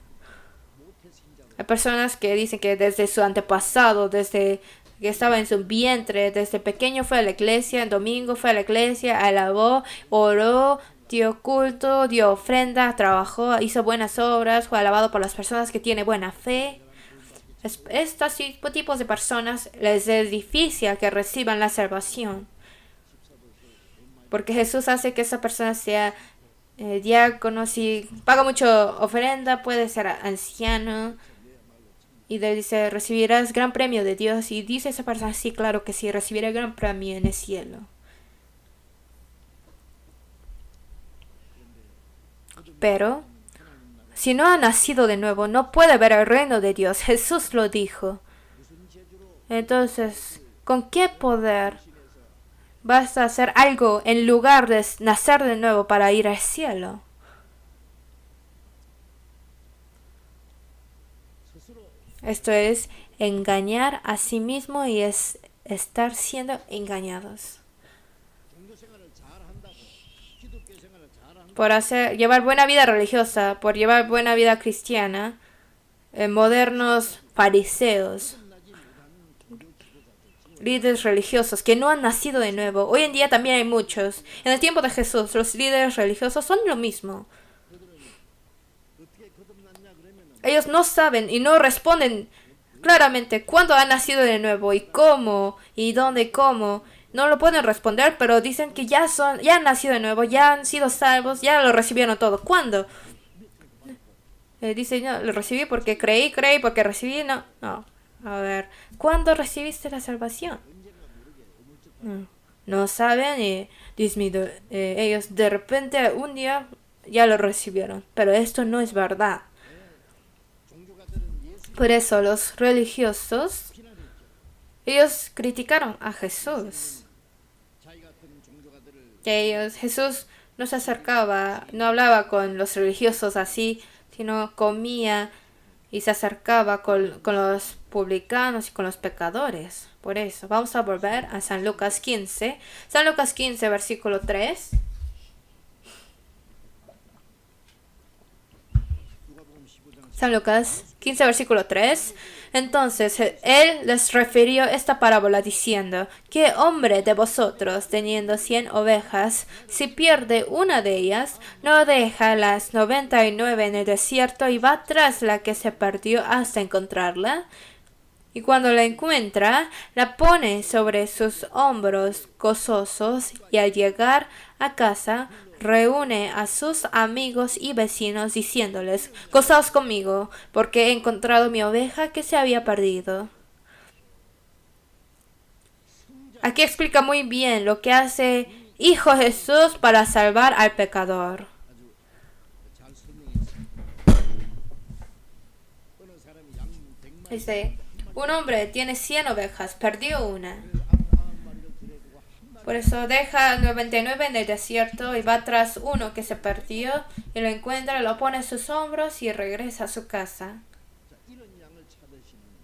Hay personas que dicen que desde su antepasado, desde que estaba en su vientre, desde pequeño fue a la iglesia, el domingo fue a la iglesia, alabó, oró, dio culto, dio ofrenda, trabajó, hizo buenas obras, fue alabado por las personas que tienen buena fe. Estos tipos de personas les es difícil que reciban la salvación. Porque Jesús hace que esa persona sea diácono, si paga mucho ofrenda, puede ser anciano. Y le dice, recibirás gran premio de Dios. Y dice esa persona, sí, claro que sí, recibiré gran premio en el cielo. Pero, si no ha nacido de nuevo, no puede ver el reino de Dios. Jesús lo dijo. Entonces, ¿con qué poder vas a hacer algo en lugar de nacer de nuevo para ir al cielo? Esto es engañar a sí mismo y es estar siendo engañados. Por llevar buena vida religiosa, por llevar buena vida cristiana, modernos fariseos, líderes religiosos que no han nacido de nuevo. Hoy en día también hay muchos. En el tiempo de Jesús, los líderes religiosos son lo mismo. Ellos no saben y no responden claramente cuándo han nacido de nuevo y cómo y dónde y cómo. No lo pueden responder, pero dicen que ya han nacido de nuevo, ya han sido salvos, ya lo recibieron todo. ¿Cuándo? Dice, no, lo recibí porque creí porque recibí, no. A ver, ¿cuándo recibiste la salvación? No saben y ellos de repente un día ya lo recibieron, pero esto no es verdad. Por eso los religiosos, ellos criticaron a Jesús. Jesús no se acercaba, no hablaba con los religiosos así, sino comía y se acercaba con los publicanos y con los pecadores. Por eso, vamos a volver a San Lucas 15. San Lucas 15, versículo 3. San Lucas 15, versículo 3. Entonces él les refirió esta parábola diciendo, ¿qué hombre de vosotros, teniendo 100 ovejas, si pierde una de ellas, no deja las 99 en el desierto y va tras la que se perdió hasta encontrarla? Y cuando la encuentra, la pone sobre sus hombros gozosos y al llegar a casa, reúne a sus amigos y vecinos diciéndoles, gozaos conmigo, porque he encontrado mi oveja que se había perdido. Aquí explica muy bien lo que hace Hijo Jesús para salvar al pecador. Dice, un hombre tiene 100 ovejas, perdió una. Por eso deja 99 en el desierto y va tras uno que se perdió y lo encuentra, lo pone en sus hombros y regresa a su casa.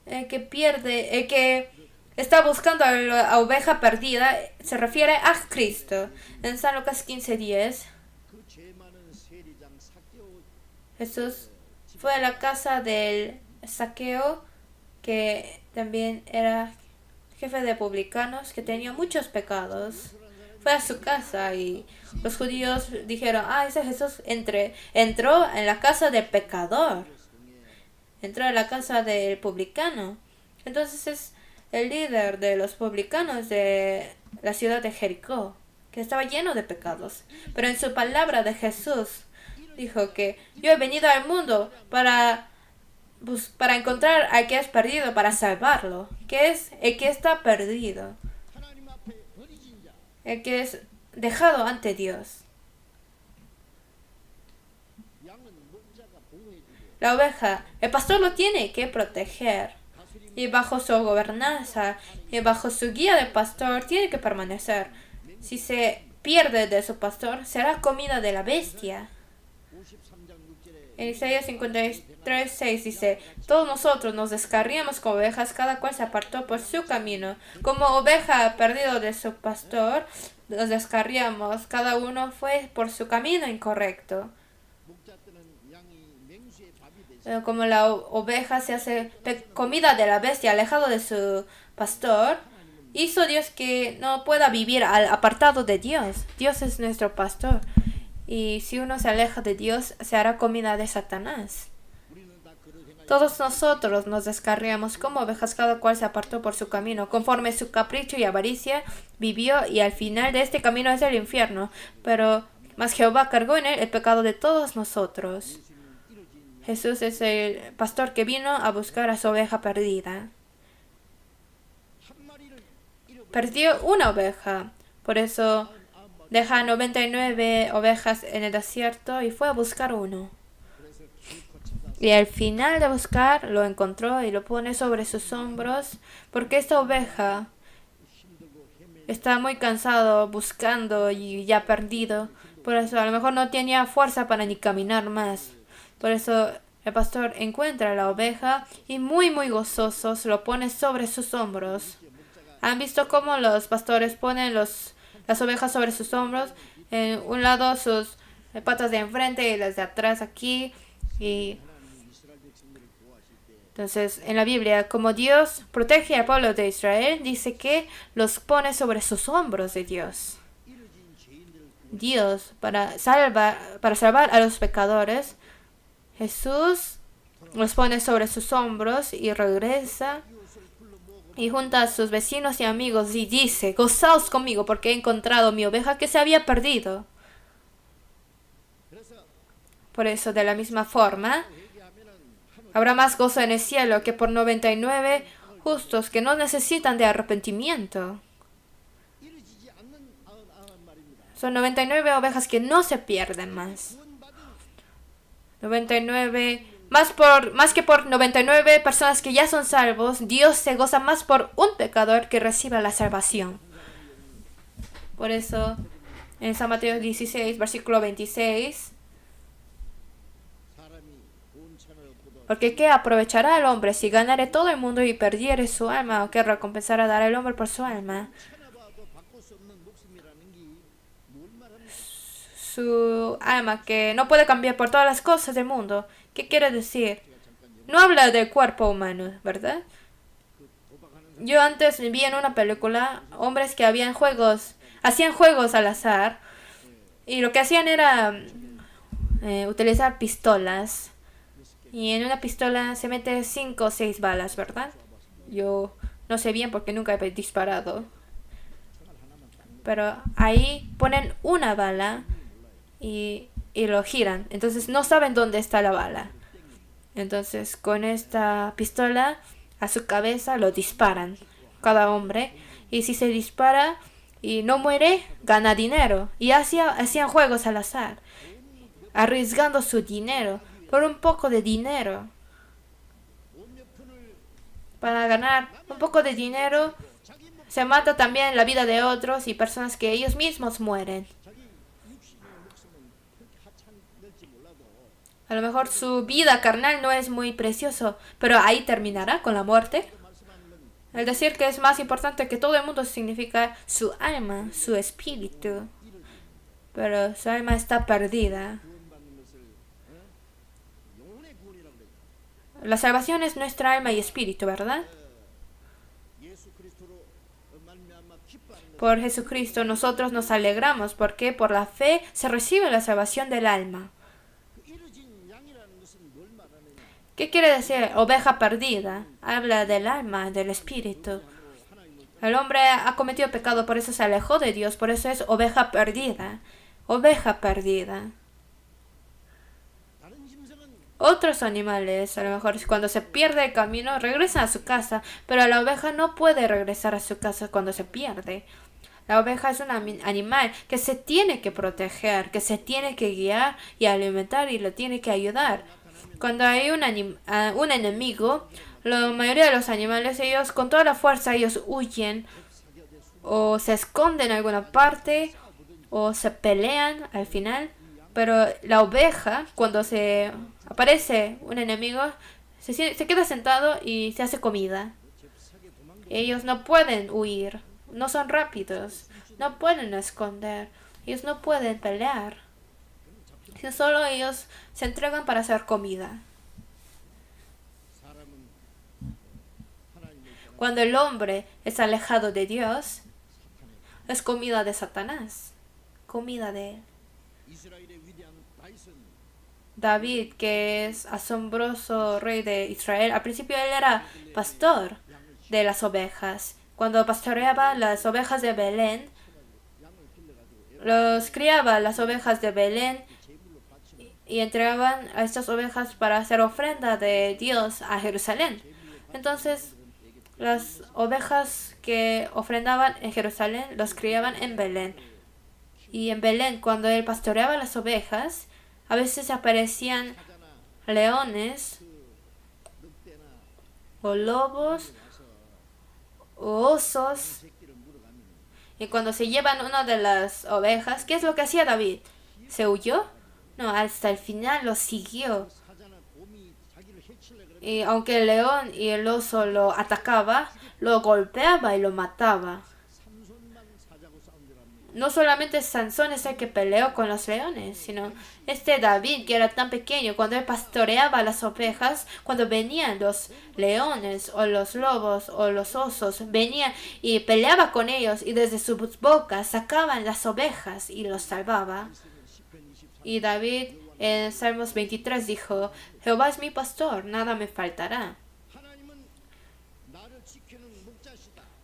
El que está buscando a la oveja perdida se refiere a Cristo. En San Lucas 15:10, Jesús fue a la casa del Zaqueo, que también era jefe de publicanos, que tenía muchos pecados. Fue a su casa y los judíos dijeron, ese Jesús entró en la casa del pecador. Entró en la casa del publicano. Entonces es el líder de los publicanos de la ciudad de Jericó, que estaba lleno de pecados. Pero en su palabra de Jesús dijo que yo he venido al mundo para encontrar al que es perdido, para salvarlo. Que es el que está perdido, el que es dejado ante Dios. La oveja, el pastor lo tiene que proteger, y bajo su gobernanza y bajo su guía del pastor tiene que permanecer. Si se pierde de su pastor, será comida de la bestia. En Isaías 53:6 dice, todos nosotros nos descarriamos como ovejas, cada cual se apartó por su camino. Como oveja perdido de su pastor, nos descarriamos, cada uno fue por su camino incorrecto. Como la oveja se hace comida de la bestia, alejado de su pastor, hizo Dios que no pueda vivir apartado de Dios. Dios es nuestro pastor. Y si uno se aleja de Dios, se hará comida de Satanás. Todos nosotros nos descarriamos como ovejas, cada cual se apartó por su camino. Conforme su capricho y avaricia vivió, y al final de este camino es el infierno. Mas Jehová cargó en él el pecado de todos nosotros. Jesús es el pastor que vino a buscar a su oveja perdida. Perdió una oveja, por eso deja 99 ovejas en el desierto y fue a buscar uno. Y al final de buscar lo encontró y lo pone sobre sus hombros, porque esta oveja está muy cansado buscando y ya perdido. Por eso a lo mejor no tenía fuerza para ni caminar más. Por eso el pastor encuentra a la oveja y muy gozosos lo pone sobre sus hombros. ¿Han visto cómo los pastores ponen las ovejas sobre sus hombros? En un lado sus patas de enfrente y las de atrás aquí. Y entonces en la Biblia, como Dios protege al pueblo de Israel, dice que los pone sobre sus hombros de Dios. Dios, para salvar a los pecadores, Jesús los pone sobre sus hombros y regresa y junta a sus vecinos y amigos y dice, gozaos conmigo porque he encontrado mi oveja que se había perdido. Por eso, de la misma forma, habrá más gozo en el cielo que por 99 justos que no necesitan de arrepentimiento. Son 99 ovejas que no se pierden más. 99, más que por 99 personas que ya son salvos, Dios se goza más por un pecador que reciba la salvación. Por eso, en San Mateo 16, versículo 26, porque ¿qué aprovechará el hombre si ganare todo el mundo y perdiere su alma? ¿O qué recompensará dar el hombre por su alma? Su alma que no puede cambiar por todas las cosas del mundo. ¿Qué quiere decir? No habla del cuerpo humano, ¿verdad? Yo antes vi en una película hombres que hacían juegos al azar, y lo que hacían era utilizar pistolas, y en una pistola se mete 5 o 6 balas, ¿verdad? Yo no sé bien porque nunca he disparado, pero ahí ponen una bala y lo giran, entonces no saben dónde está la bala. Entonces con esta pistola a su cabeza lo disparan cada hombre, y si se dispara y no muere, gana dinero. Y hacían juegos al azar, arriesgando su dinero por un poco de dinero. Para ganar un poco de dinero, se mata también la vida de otros y personas que ellos mismos mueren. A lo mejor su vida carnal no es muy precioso, pero ahí terminará con la muerte. El decir que es más importante que todo el mundo significa su alma, su espíritu. Pero su alma está perdida. La salvación es nuestra alma y espíritu, ¿verdad? Por Jesucristo nosotros nos alegramos porque por la fe se recibe la salvación del alma. ¿Qué quiere decir oveja perdida? Habla del alma, del espíritu. El hombre ha cometido pecado, por eso se alejó de Dios, por eso es oveja perdida. Oveja perdida. Otros animales, a lo mejor cuando se pierde el camino, regresan a su casa, pero la oveja no puede regresar a su casa cuando se pierde. La oveja es un animal que se tiene que proteger, que se tiene que guiar y alimentar y le tiene que ayudar. Cuando hay un enemigo, la mayoría de los animales, ellos con toda la fuerza, ellos huyen o se esconden en alguna parte o se pelean al final. Pero la oveja, cuando se aparece un enemigo, se queda sentado y se hace comida. Ellos no pueden huir, no son rápidos, no pueden esconder, ellos no pueden pelear. Solo ellos se entregan para hacer comida. Cuando el hombre es alejado de Dios, es comida de Satanás, comida de él. David, que es asombroso rey de Israel, al principio él era pastor de las ovejas. Cuando pastoreaba las ovejas de Belén, los criaba las ovejas de Belén y entregaban a estas ovejas para hacer ofrenda de Dios a Jerusalén. Entonces, las ovejas que ofrendaban en Jerusalén los criaban en Belén. Y en Belén, cuando él pastoreaba las ovejas, a veces aparecían leones o lobos o osos. Y cuando se llevan una de las ovejas, ¿qué es lo que hacía David? ¿Se huyó? No, hasta el final lo siguió. Y aunque el león y el oso lo atacaba, lo golpeaba y lo mataba. No solamente Sansón es el que peleó con los leones, sino este David, que era tan pequeño, cuando él pastoreaba las ovejas, cuando venían los leones o los lobos o los osos, venía y peleaba con ellos y desde sus bocas sacaban las ovejas y los salvaba. Y David en Salmos 23 dijo: Jehová es mi pastor, nada me faltará.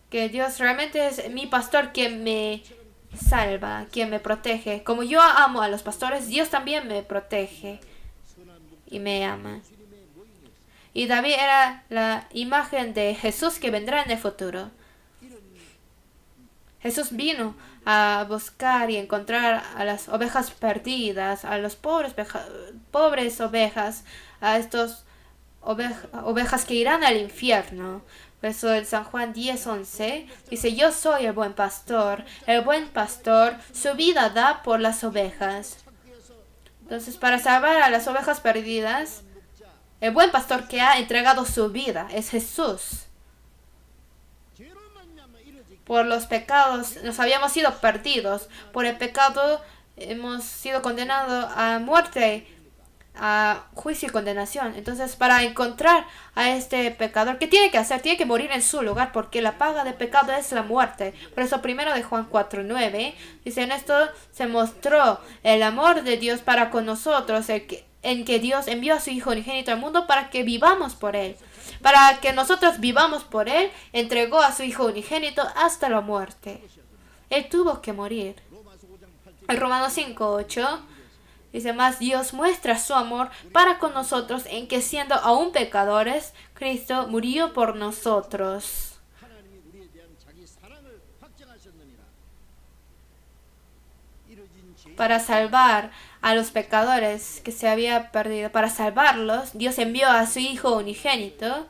Que Dios realmente es mi pastor, quien me salva, quien me protege. Como yo amo a los pastores, Dios también me protege y me ama. Y David era la imagen de Jesús que vendrá en el futuro. Jesús vino a buscar y encontrar a las ovejas perdidas, a los pobres ovejas, a estos ovejas que irán al infierno. Por eso en San Juan 10:11 dice: yo soy el buen pastor su vida da por las ovejas. Entonces, para salvar a las ovejas perdidas, el buen pastor que ha entregado su vida es Jesús. Por los pecados nos habíamos sido perdidos. Por el pecado hemos sido condenados a muerte, a juicio y condenación. Entonces, para encontrar a este pecador, ¿qué tiene que hacer? Tiene que morir en su lugar, porque la paga del pecado es la muerte. Por eso, primero de Juan 4:9 dice: en esto se mostró el amor de Dios para con nosotros, en que Dios envió a su Hijo unigénito al mundo para que vivamos por Él. Para que nosotros vivamos por Él, entregó a su Hijo unigénito hasta la muerte. Él tuvo que morir. En Romanos 5:8 dice: mas Dios muestra su amor para con nosotros en que, siendo aún pecadores, Cristo murió por nosotros. para salvar a los pecadores que se había perdido. Para salvarlos, Dios envió a su Hijo unigénito,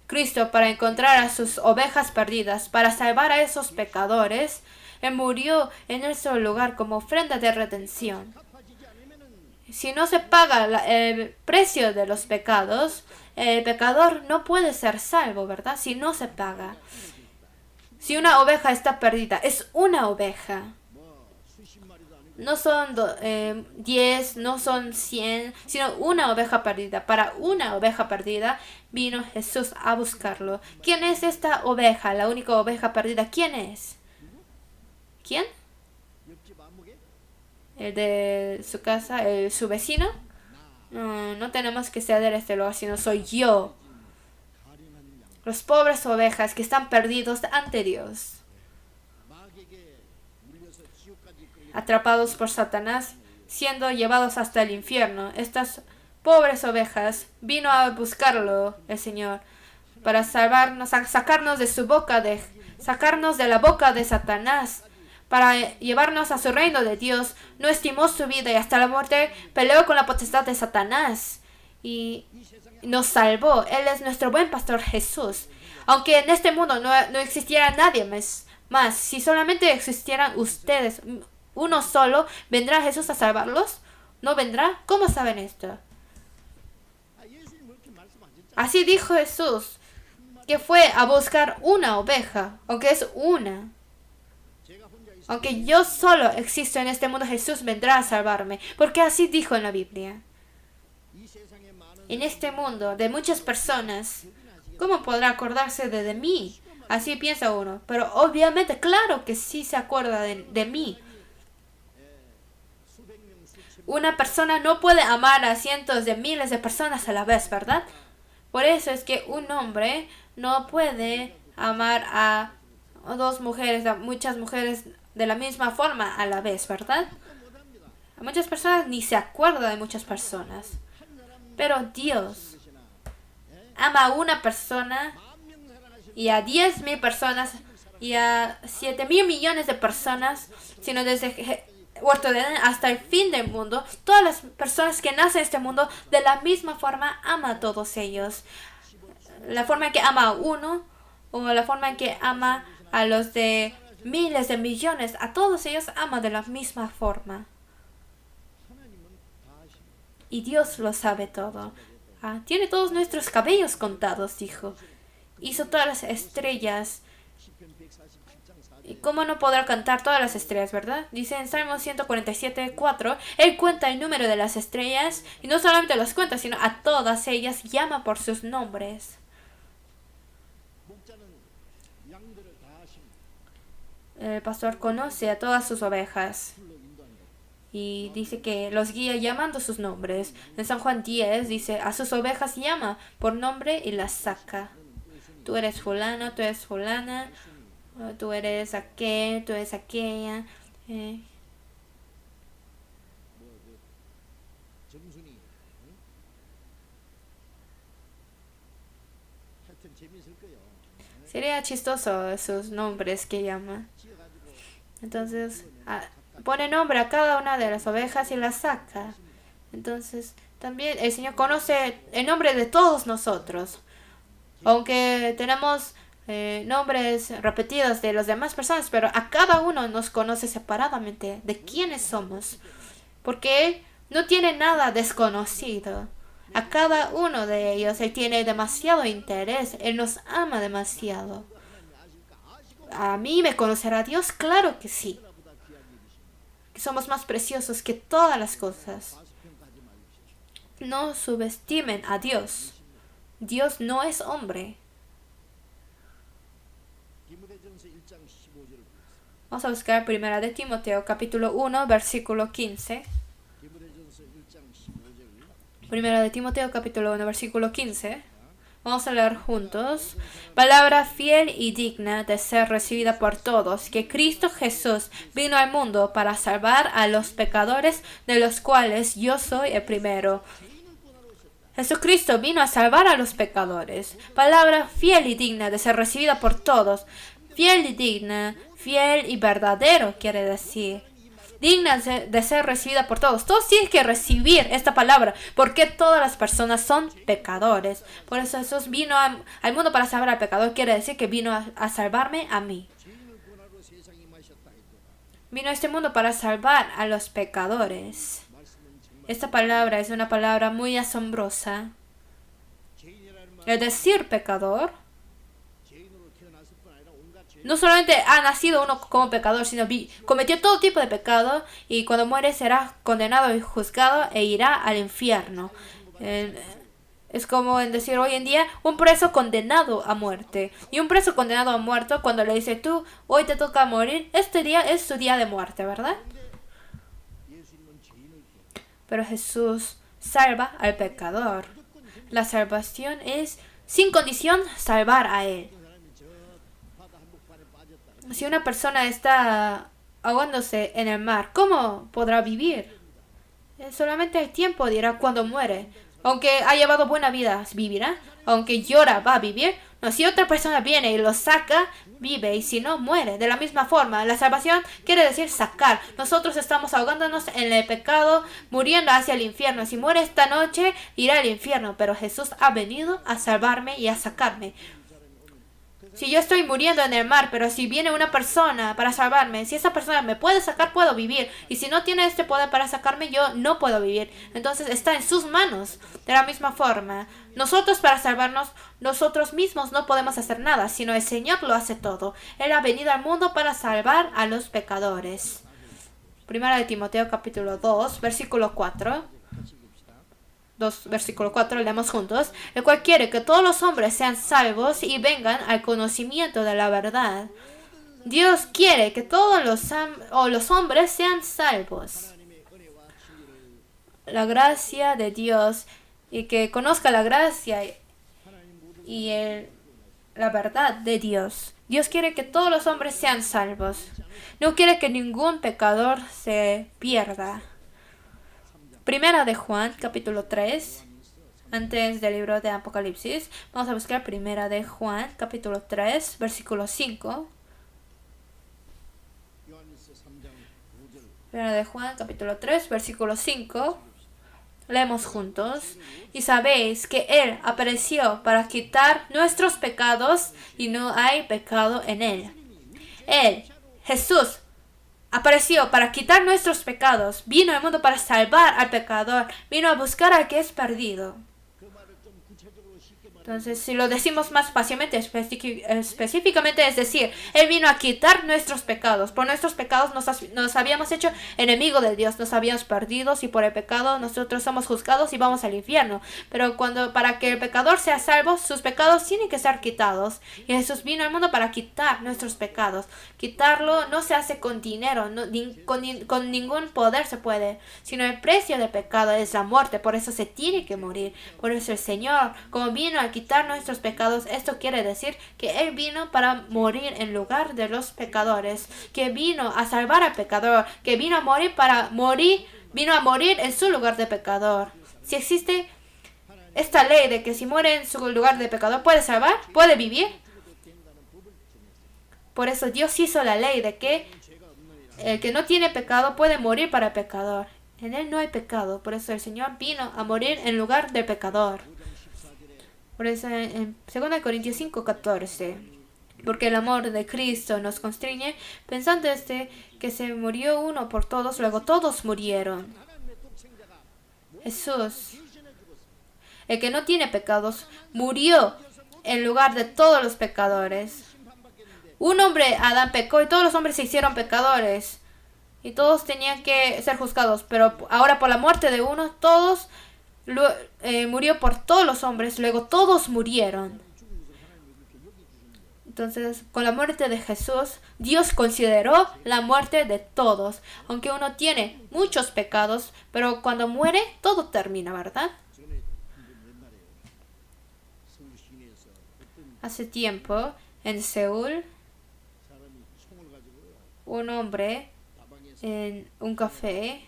Cristo, para encontrar a sus ovejas perdidas. Para salvar a esos pecadores, Él murió en nuestro lugar como ofrenda de redención. Si no se paga el precio de los pecados, el pecador no puede ser salvo, ¿verdad? Si no se paga. Si una oveja está perdida, es una oveja. No son 10, no son 100, sino una oveja perdida. Para una oveja perdida vino Jesús a buscarlo. ¿Quién es esta oveja? La única oveja perdida. ¿Quién es? ¿Quién? ¿El de su casa? ¿Su vecino? No, no tenemos que ceder este lugar, sino soy yo. Los pobres ovejas que están perdidos ante Dios, atrapados por Satanás, siendo llevados hasta el infierno. Estas pobres ovejas vino a buscarlo el Señor para salvarnos, a sacarnos de su boca, sacarnos de la boca de Satanás, para llevarnos a su reino de Dios. No estimó su vida y hasta la muerte peleó con la potestad de Satanás y nos salvó. Él es nuestro buen pastor Jesús. Aunque en este mundo no existiera nadie más, si solamente existieran ustedes, uno solo, ¿vendrá Jesús a salvarlos? ¿No vendrá? ¿Cómo saben esto? Así dijo Jesús, que fue a buscar una oveja, aunque es una. Aunque yo solo existo en este mundo, Jesús vendrá a salvarme, porque así dijo en la Biblia. En este mundo de muchas personas, ¿cómo podrá acordarse de mí? Así piensa uno, pero obviamente, claro que sí se acuerda de mí. Una persona no puede amar a cientos de miles de personas a la vez, ¿verdad? Por eso es que un hombre no puede amar a dos mujeres, a muchas mujeres de la misma forma a la vez, ¿verdad? A muchas personas ni se acuerda de muchas personas. Pero Dios ama a una persona y a 10,000 personas y a 7,000 millones de personas, sino desde Huerto de Edén hasta el fin del mundo. Todas las personas que nacen en este mundo, de la misma forma ama a todos ellos. La forma en que ama a uno o la forma en que ama a los de miles de millones, a todos ellos ama de la misma forma. Y Dios lo sabe todo. Tiene todos nuestros cabellos contados, dijo. Hizo todas las estrellas. ¿Y cómo no podrá cantar todas las estrellas, verdad? Dice en Salmo 147:4, Él cuenta el número de las estrellas, y no solamente las cuenta, sino a todas ellas llama por sus nombres. El pastor conoce a todas sus ovejas y dice que los guía llamando sus nombres. En San Juan 10 dice, a sus ovejas llama por nombre y las saca. Tú eres fulano, tú eres fulana, tú eres aquel, tú eres aquella. Sería chistoso esos nombres que llama. Entonces, pone nombre a cada una de las ovejas y las saca. Entonces, también el Señor conoce el nombre de todos nosotros. Aunque tenemos nombres repetidos de las demás personas, pero a cada uno nos conoce separadamente de quiénes somos. Porque Él no tiene nada desconocido. A cada uno de ellos Él tiene demasiado interés. Él nos ama demasiado. ¿A mí me conocerá Dios? Claro que sí. Que somos más preciosos que todas las cosas. No subestimen a Dios. Dios no es hombre. Vamos a buscar 1 de Timoteo, capítulo 1, versículo 15. 1 de Timoteo, capítulo 1, versículo 15. Vamos a leer juntos. Palabra fiel y digna de ser recibida por todos, que Cristo Jesús vino al mundo para salvar a los pecadores, de los cuales yo soy el primero. Jesucristo vino a salvar a los pecadores. Palabra fiel y digna de ser recibida por todos. Fiel y digna, fiel y verdadero quiere decir. digna de ser recibida por todos. Todos tienen que recibir esta palabra, porque todas las personas son pecadores. Por eso Jesús vino al mundo para salvar al pecador. Quiere decir que vino a salvarme a mí. Vino a este mundo para salvar a los pecadores. Esta palabra es una palabra muy asombrosa. El decir pecador no solamente ha nacido uno como pecador, sino cometió todo tipo de pecado, y cuando muere será condenado y juzgado e irá al infierno. Es como en decir hoy en día un preso condenado a muerte. Y un preso condenado a muerte, cuando le dice tú, hoy te toca morir, este día es tu día de muerte, ¿verdad? Pero Jesús salva al pecador. La salvación es sin condición salvar a él. Si una persona está ahogándose en el mar, ¿cómo podrá vivir? Solamente el tiempo dirá cuándo muere. Aunque ha llevado buena vida, ¿vivirá? Aunque llora, ¿va a vivir? No, si otra persona viene y lo saca, vive, y si no, muere. De la misma forma, la salvación quiere decir sacar. Nosotros estamos ahogándonos en el pecado, muriendo hacia el infierno. Si muere esta noche, irá al infierno, pero Jesús ha venido a salvarme y a sacarme. Si yo estoy muriendo en el mar, pero si viene una persona para salvarme, si esa persona me puede sacar, puedo vivir. Y si no tiene este poder para sacarme, yo no puedo vivir. Entonces está en sus manos. De la misma forma, nosotros para salvarnos, nosotros mismos no podemos hacer nada, sino el Señor lo hace todo. Él ha venido al mundo para salvar a los pecadores. Primera de Timoteo capítulo 2, versículo 4. Versículo 4, leemos juntos. El cual quiere que todos los hombres sean salvos y vengan al conocimiento de la verdad. Dios quiere que todos los hombres sean salvos. La gracia de Dios, y que conozca la gracia y la verdad de Dios. Dios quiere que todos los hombres sean salvos. No quiere que ningún pecador se pierda. Primera de Juan, capítulo 3, antes del libro de Apocalipsis. Vamos a buscar Primera de Juan, capítulo 3, versículo 5. Primera de Juan, capítulo 3, versículo 5. Leemos juntos. Y sabéis que Él apareció para quitar nuestros pecados, y no hay pecado en Él. Él, Jesús, apareció para quitar nuestros pecados. Vino al mundo para salvar al pecador. Vino a buscar al que es perdido. Entonces, si lo decimos más fácilmente, específicamente, es decir, Él vino a quitar nuestros pecados. Por nuestros pecados nos habíamos hecho enemigo de Dios, nos habíamos perdido, y por el pecado nosotros somos juzgados y vamos al infierno. Pero para que el pecador sea salvo, sus pecados tienen que ser quitados. Y Jesús vino al mundo para quitar nuestros pecados. Quitarlo no se hace con dinero, con ningún poder se puede, sino el precio del pecado es la muerte. Por eso se tiene que morir. Por eso el Señor, como vino a quitar nuestros pecados, esto quiere decir que Él vino para morir en lugar de los pecadores, que vino a salvar al pecador, que vino a morir vino a morir en su lugar de pecador. Si existe esta ley de que si muere en su lugar de pecador, puede salvar, puede vivir. Por eso Dios hizo la ley de que el que no tiene pecado puede morir para el pecador. En Él no hay pecado, por eso el Señor vino a morir en lugar del pecador. Por eso en 2 Corintios 5:14, porque el amor de Cristo nos constriñe, pensando que se murió uno por todos, luego todos murieron. Jesús, el que no tiene pecados, murió en lugar de todos los pecadores. Un hombre, Adán, pecó y todos los hombres se hicieron pecadores. Y todos tenían que ser juzgados. Pero ahora por la muerte de uno, murió por todos los hombres, luego todos murieron. Entonces, con la muerte de Jesús, Dios consideró la muerte de todos. Aunque uno tiene muchos pecados, pero cuando muere, todo termina, ¿verdad? Hace tiempo, en Seúl, un hombre en un café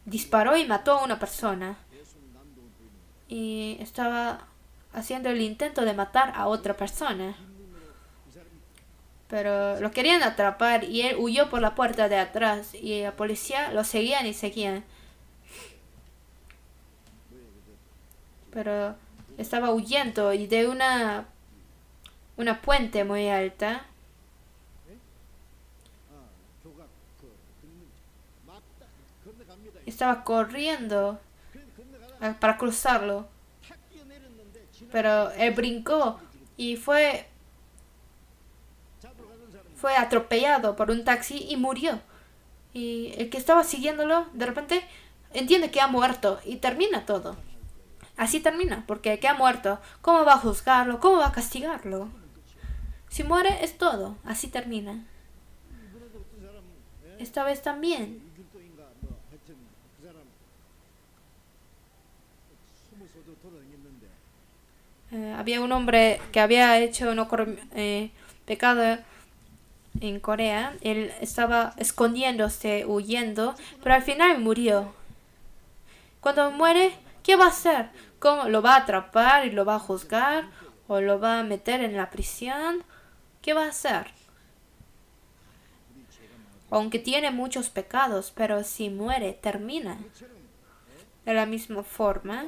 disparó y mató a una persona. Y estaba haciendo el intento de matar a otra persona. pero lo querían atrapar y él huyó por la puerta de atrás y la policía lo seguían y seguían. Pero estaba huyendo y de una puente muy alta. Estaba corriendo para cruzarlo. Pero él brincó y fue atropellado por un taxi y murió. Y el que estaba siguiéndolo, de repente, entiende que ha muerto y termina todo. Así termina, porque que ha muerto, ¿cómo va a juzgarlo? ¿Cómo va a castigarlo? Si muere es todo, así termina. Esta vez también. Había un hombre que había hecho un pecado en Corea. Él estaba escondiéndose, huyendo, pero al final murió. Cuando muere, ¿qué va a hacer? ¿Cómo lo va a atrapar y lo va a juzgar? ¿O lo va a meter en la prisión? ¿Qué va a hacer? Aunque tiene muchos pecados, pero si muere, termina. De la misma forma,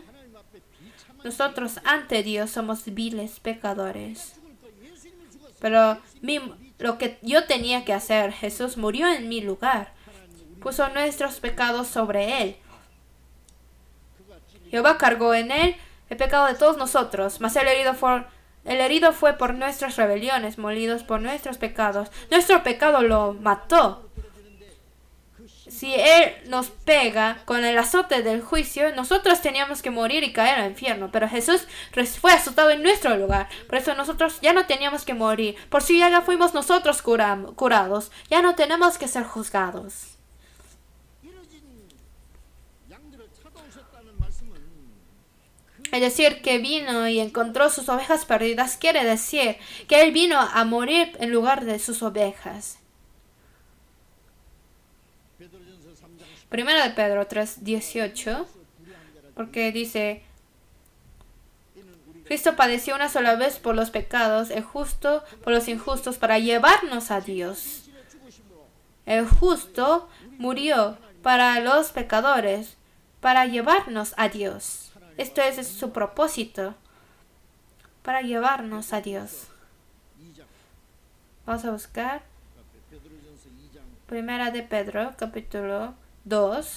nosotros ante Dios somos viles pecadores. Pero lo que yo tenía que hacer, Jesús murió en mi lugar. Puso nuestros pecados sobre Él. Jehová cargó en Él el pecado de todos nosotros, mas el herido fue por nuestras rebeliones, molidos por nuestros pecados. Nuestro pecado lo mató. Si Él nos pega con el azote del juicio, nosotros teníamos que morir y caer al infierno. Pero Jesús fue azotado en nuestro lugar. Por eso nosotros ya no teníamos que morir. Por si ya fuimos nosotros curados. Ya no tenemos que ser juzgados. Es decir, que vino y encontró sus ovejas perdidas. Quiere decir que Él vino a morir en lugar de sus ovejas. Primera de Pedro 3:18, porque dice: Cristo padeció una sola vez por los pecados, el justo por los injustos, para llevarnos a Dios. El justo murió para los pecadores, para llevarnos a Dios. Esto es su propósito, para llevarnos a Dios. Vamos a buscar Primera de Pedro, capítulo 2,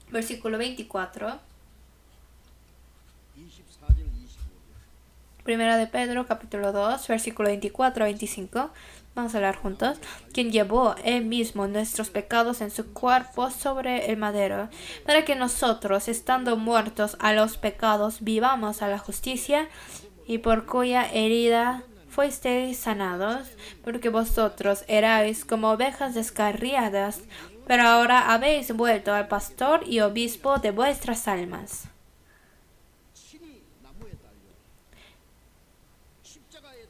versículo 24. Primera de Pedro, capítulo 2, versículo 24 a 25. Vamos a hablar juntos. Quien llevó Él mismo nuestros pecados en su cuerpo sobre el madero, para que nosotros, estando muertos a los pecados, vivamos a la justicia, y por cuya herida fuisteis sanados, porque vosotros erais como ovejas descarriadas, pero ahora habéis vuelto al pastor y obispo de vuestras almas.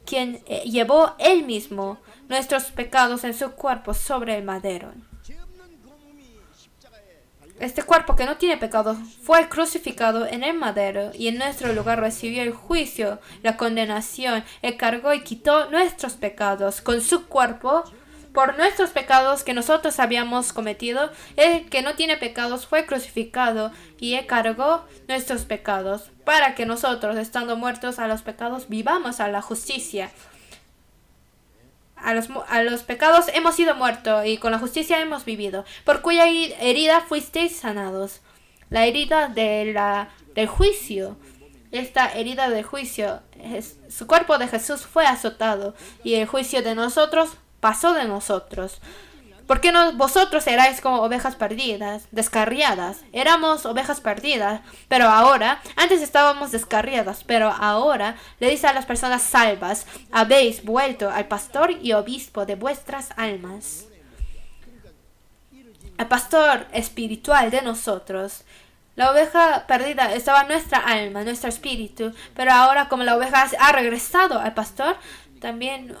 Quien llevó Él mismo nuestros pecados en su cuerpo sobre el madero. Este cuerpo que no tiene pecado fue crucificado en el madero y en nuestro lugar recibió el juicio, la condenación. Él cargó y quitó nuestros pecados con su cuerpo por nuestros pecados que nosotros habíamos cometido. El que no tiene pecados fue crucificado y Él cargó nuestros pecados para que nosotros, estando muertos a los pecados, vivamos a la justicia. A los pecados hemos sido muertos y con la justicia hemos vivido, por cuya herida fuisteis sanados. La herida del juicio. Esta herida del juicio, su cuerpo de Jesús fue azotado y el juicio de nosotros pasó de nosotros. Porque vosotros erais como ovejas perdidas, descarriadas. Éramos ovejas perdidas, pero ahora, antes estábamos descarriadas, pero ahora le dice a las personas salvas: habéis vuelto al pastor y obispo de vuestras almas. El pastor espiritual de nosotros. La oveja perdida estaba en nuestra alma, en nuestro espíritu, pero ahora, como la oveja ha regresado al pastor, también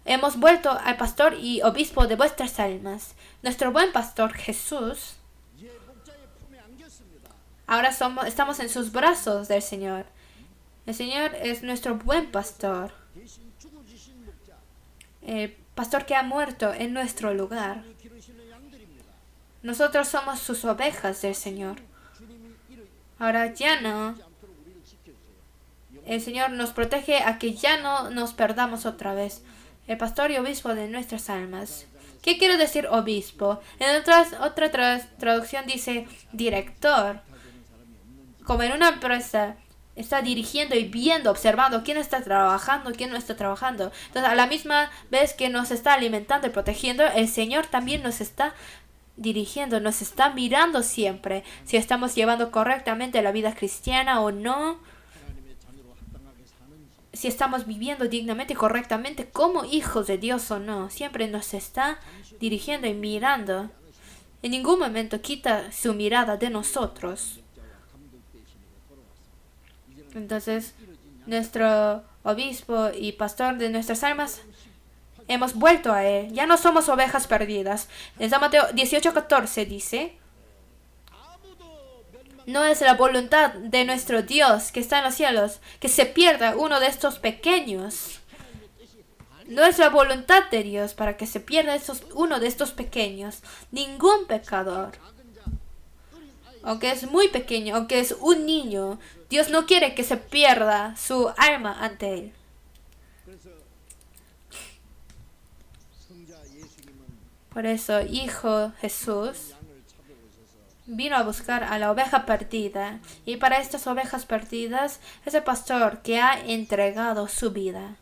hemos vuelto al pastor y obispo de vuestras almas. Nuestro buen pastor Jesús. Ahora estamos en sus brazos del Señor. El Señor es nuestro buen pastor. El pastor que ha muerto en nuestro lugar. Nosotros somos sus ovejas del Señor. Ahora ya no. El Señor nos protege a que ya no nos perdamos otra vez. El pastor y obispo de nuestras almas. ¿Qué quiere decir obispo? En otra traducción dice director. Como en una empresa, está dirigiendo y viendo, observando quién está trabajando, quién no está trabajando. Entonces, a la misma vez que nos está alimentando y protegiendo, el Señor también nos está dirigiendo, nos está mirando siempre si estamos llevando correctamente la vida cristiana o no, si estamos viviendo dignamente y correctamente como hijos de Dios o no. Siempre nos está dirigiendo y mirando. En ningún momento quita su mirada de nosotros. Entonces, nuestro obispo y pastor de nuestras almas, hemos vuelto a Él. Ya no somos ovejas perdidas. En San Mateo 18:14 dice: no es la voluntad de nuestro Dios que está en los cielos que se pierda uno de estos pequeños. No es la voluntad de Dios para que se pierda uno de estos pequeños. Ningún pecador, aunque es muy pequeño, aunque es un niño, Dios no quiere que se pierda su alma ante Él. Por eso, Hijo Jesús vino a buscar a la oveja perdida. Y para estas ovejas perdidas es el pastor que ha entregado su vida.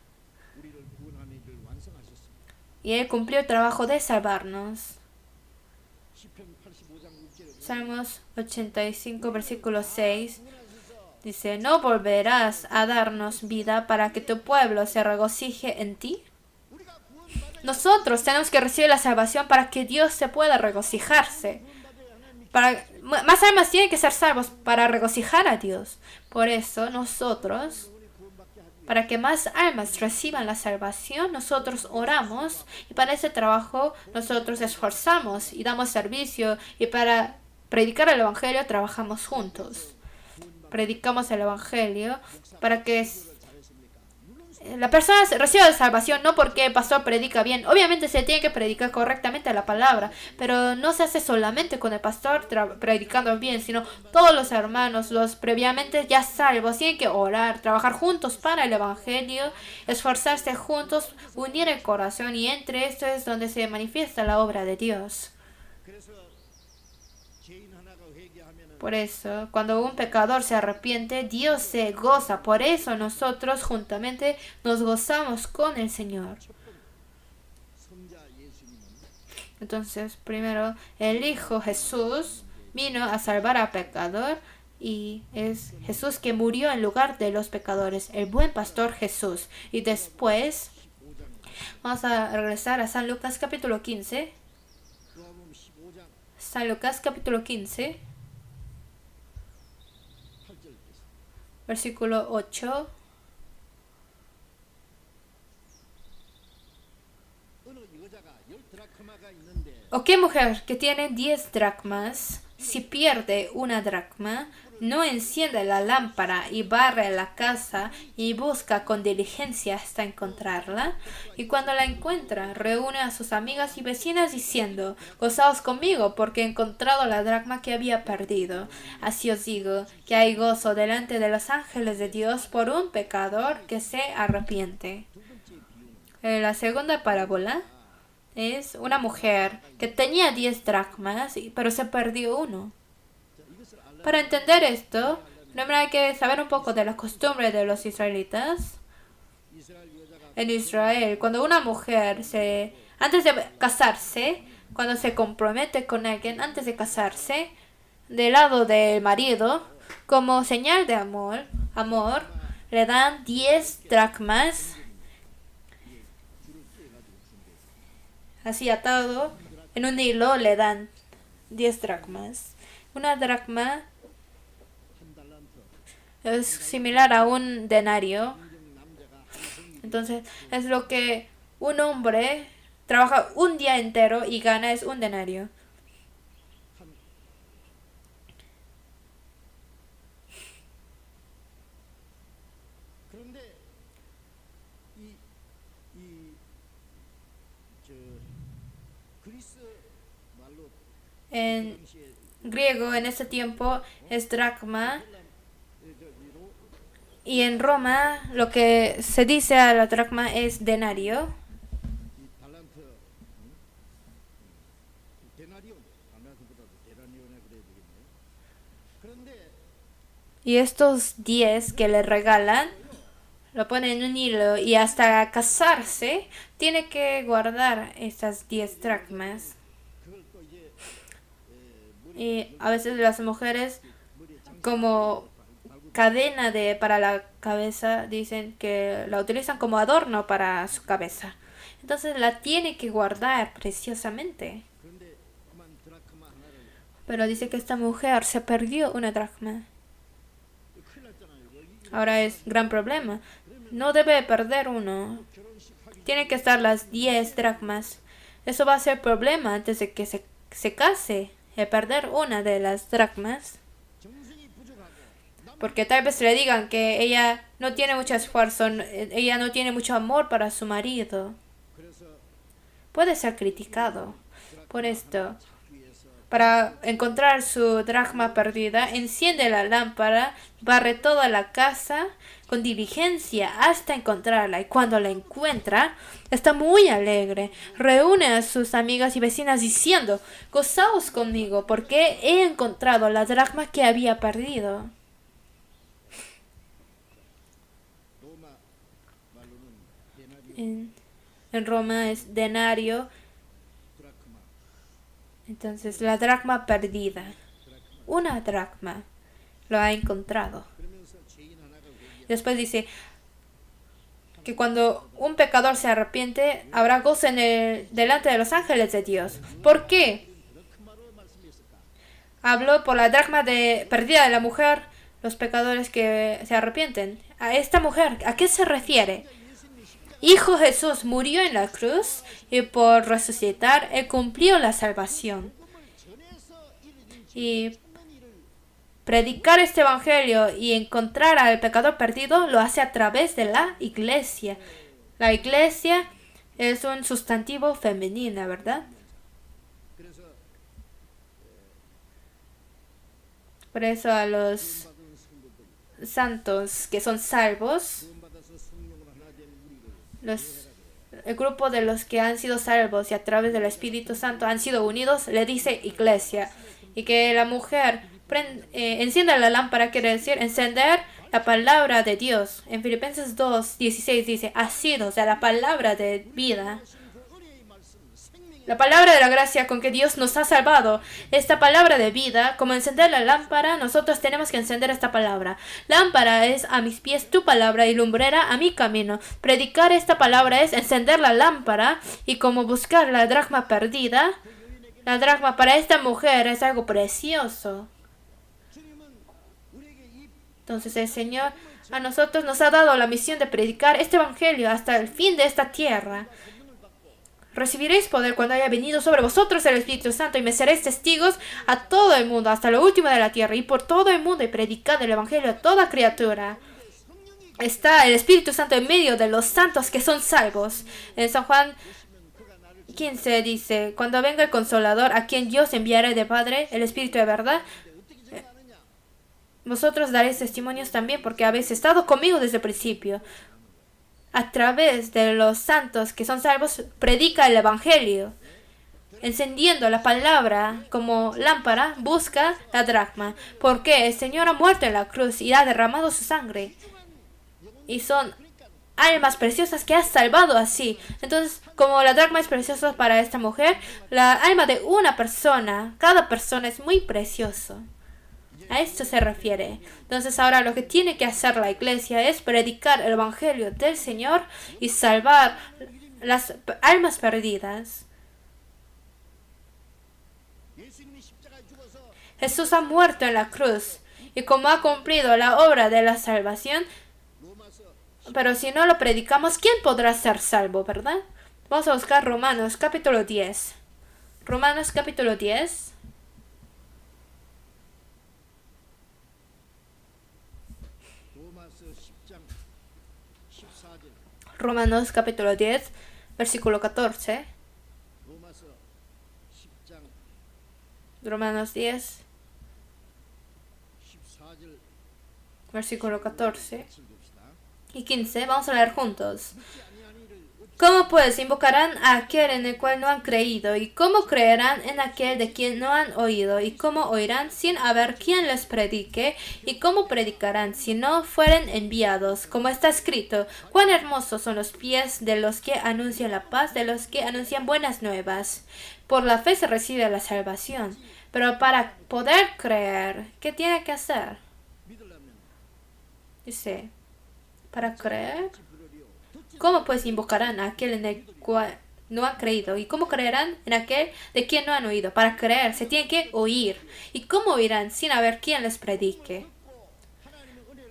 Y Él cumplió el trabajo de salvarnos. Salmos 85, versículo 6. Dice: ¿no volverás a darnos vida para que tu pueblo se regocije en ti? Nosotros tenemos que recibir la salvación para que Dios se pueda regocijarse. Más almas tienen que ser salvos para regocijar a Dios. Por eso nosotros, para que más almas reciban la salvación, nosotros oramos. Y para ese trabajo nosotros esforzamos y damos servicio. Y para predicar el Evangelio trabajamos juntos. Predicamos el Evangelio para que la persona reciba la salvación, no porque el pastor predica bien. Obviamente se tiene que predicar correctamente la palabra, pero no se hace solamente con el pastor predicando bien, sino todos los hermanos, los previamente ya salvos, tienen que orar, trabajar juntos para el Evangelio, esforzarse juntos, unir el corazón, y entre esto es donde se manifiesta la obra de Dios. Por eso, cuando un pecador se arrepiente, Dios se goza. Por eso nosotros juntamente nos gozamos con el Señor. Entonces, primero, el Hijo Jesús vino a salvar al pecador, y es Jesús que murió en lugar de los pecadores, el buen pastor Jesús. Y después, vamos a regresar a San Lucas capítulo 15. San Lucas capítulo 15. Versículo 8. ¿O qué mujer que tiene 10 dracmas, si pierde una dracma, no enciende la lámpara y barre la casa y busca con diligencia hasta encontrarla? Y cuando la encuentra, reúne a sus amigas y vecinas diciendo: gozaos conmigo, porque he encontrado la dracma que había perdido. Así os digo que hay gozo delante de los ángeles de Dios por un pecador que se arrepiente. La segunda parábola es una mujer que tenía 10 dracmas, pero se perdió uno. Para entender esto, primero hay que saber un poco de la costumbre de los israelitas. En Israel, cuando una mujer antes de casarse, cuando se compromete con alguien antes de casarse, del lado del marido, como señal de amor, le dan 10 dracmas, así atado en un hilo, le dan 10 dracmas. Una dracma es similar a un denario. Entonces es lo que un hombre trabaja un día entero y gana, es un denario. En griego en ese tiempo es dracma y en Roma lo que se dice a la dracma es denario. Y estos 10 que le regalan lo ponen en un hilo y hasta casarse tiene que guardar estas 10 dracmas. Y a veces las mujeres como cadena para la cabeza dicen que la utilizan como adorno para su cabeza. Entonces la tiene que guardar preciosamente. Pero dice que esta mujer se perdió una dracma. Ahora es gran problema. No debe perder uno. Tiene que estar las 10 dracmas. Eso va a ser problema antes de que se case. El perder una de las dracmas. Porque tal vez le digan que ella no tiene mucho esfuerzo, ella no tiene mucho amor para su marido. Puede ser criticado por esto. Para encontrar su dracma perdida, enciende la lámpara, barre toda la casa con diligencia hasta encontrarla. Y cuando la encuentra, está muy alegre. Reúne a sus amigas y vecinas diciendo: gozaos conmigo, porque he encontrado la dracma que había perdido. En Roma es denario. Entonces, la dracma perdida. Una dracma. Lo ha encontrado. Después dice que cuando un pecador se arrepiente, habrá gozo delante de los ángeles de Dios. ¿Por qué? Habló por la dracma perdida de la mujer, los pecadores que se arrepienten. A esta mujer, ¿a qué se refiere? Hijo Jesús murió en la cruz y por resucitar, Él cumplió la salvación. Y predicar este evangelio y encontrar al pecador perdido lo hace a través de la iglesia. La iglesia es un sustantivo femenino, ¿verdad? Por eso a los santos que son salvos, el grupo de los que han sido salvos y a través del Espíritu Santo han sido unidos, le dice iglesia. Y que la mujer encienda la lámpara quiere decir encender la palabra de Dios. En Filipenses 2:16 dice, asidos de la palabra de vida. La palabra de la gracia con que Dios nos ha salvado. Esta palabra de vida, como encender la lámpara, nosotros tenemos que encender esta palabra. Lámpara es a mis pies tu palabra y lumbrera a mi camino. Predicar esta palabra es encender la lámpara y como buscar la dracma perdida. La dracma para esta mujer es algo precioso. Entonces el Señor a nosotros nos ha dado la misión de predicar este evangelio hasta el fin de esta tierra. Recibiréis poder cuando haya venido sobre vosotros el Espíritu Santo y me seréis testigos a todo el mundo, hasta lo último de la tierra, y por todo el mundo, y predicad el Evangelio a toda criatura. Está el Espíritu Santo en medio de los santos que son salvos. En San Juan 15 dice, cuando venga el Consolador, a quien Dios enviará de Padre, el Espíritu de verdad, vosotros daréis testimonios también, porque habéis estado conmigo desde el principio. A través de los santos que son salvos, predica el Evangelio. Encendiendo la palabra como lámpara, busca la dracma. Porque el Señor ha muerto en la cruz y ha derramado su sangre. Y son almas preciosas que ha salvado así. Entonces, como la dracma es preciosa para esta mujer, la alma de una persona, cada persona es muy precioso. A esto se refiere. Entonces ahora lo que tiene que hacer la iglesia es predicar el evangelio del Señor y salvar las almas perdidas. Jesús ha muerto en la cruz y como ha cumplido la obra de la salvación, pero si no lo predicamos, ¿quién podrá ser salvo, verdad? Vamos a buscar Romanos capítulo 10. Romanos capítulo 10. Romanos capítulo 10, versículo 14. Romanos 10, versículo 14 y 15. Vamos a leer juntos. ¿Cómo pues invocarán a aquel en el cual no han creído? ¿Y cómo creerán en aquel de quien no han oído? ¿Y cómo oirán sin haber quien les predique? ¿Y cómo predicarán si no fueren enviados? Como está escrito, cuán hermosos son los pies de los que anuncian la paz, de los que anuncian buenas nuevas. Por la fe se recibe la salvación. Pero para poder creer, ¿qué tiene que hacer? Dice, para creer, ¿cómo pues invocarán a aquel en el cual no han creído? ¿Y cómo creerán en aquel de quien no han oído? Para creer se tiene que oír. ¿Y cómo oirán sin haber quien les predique?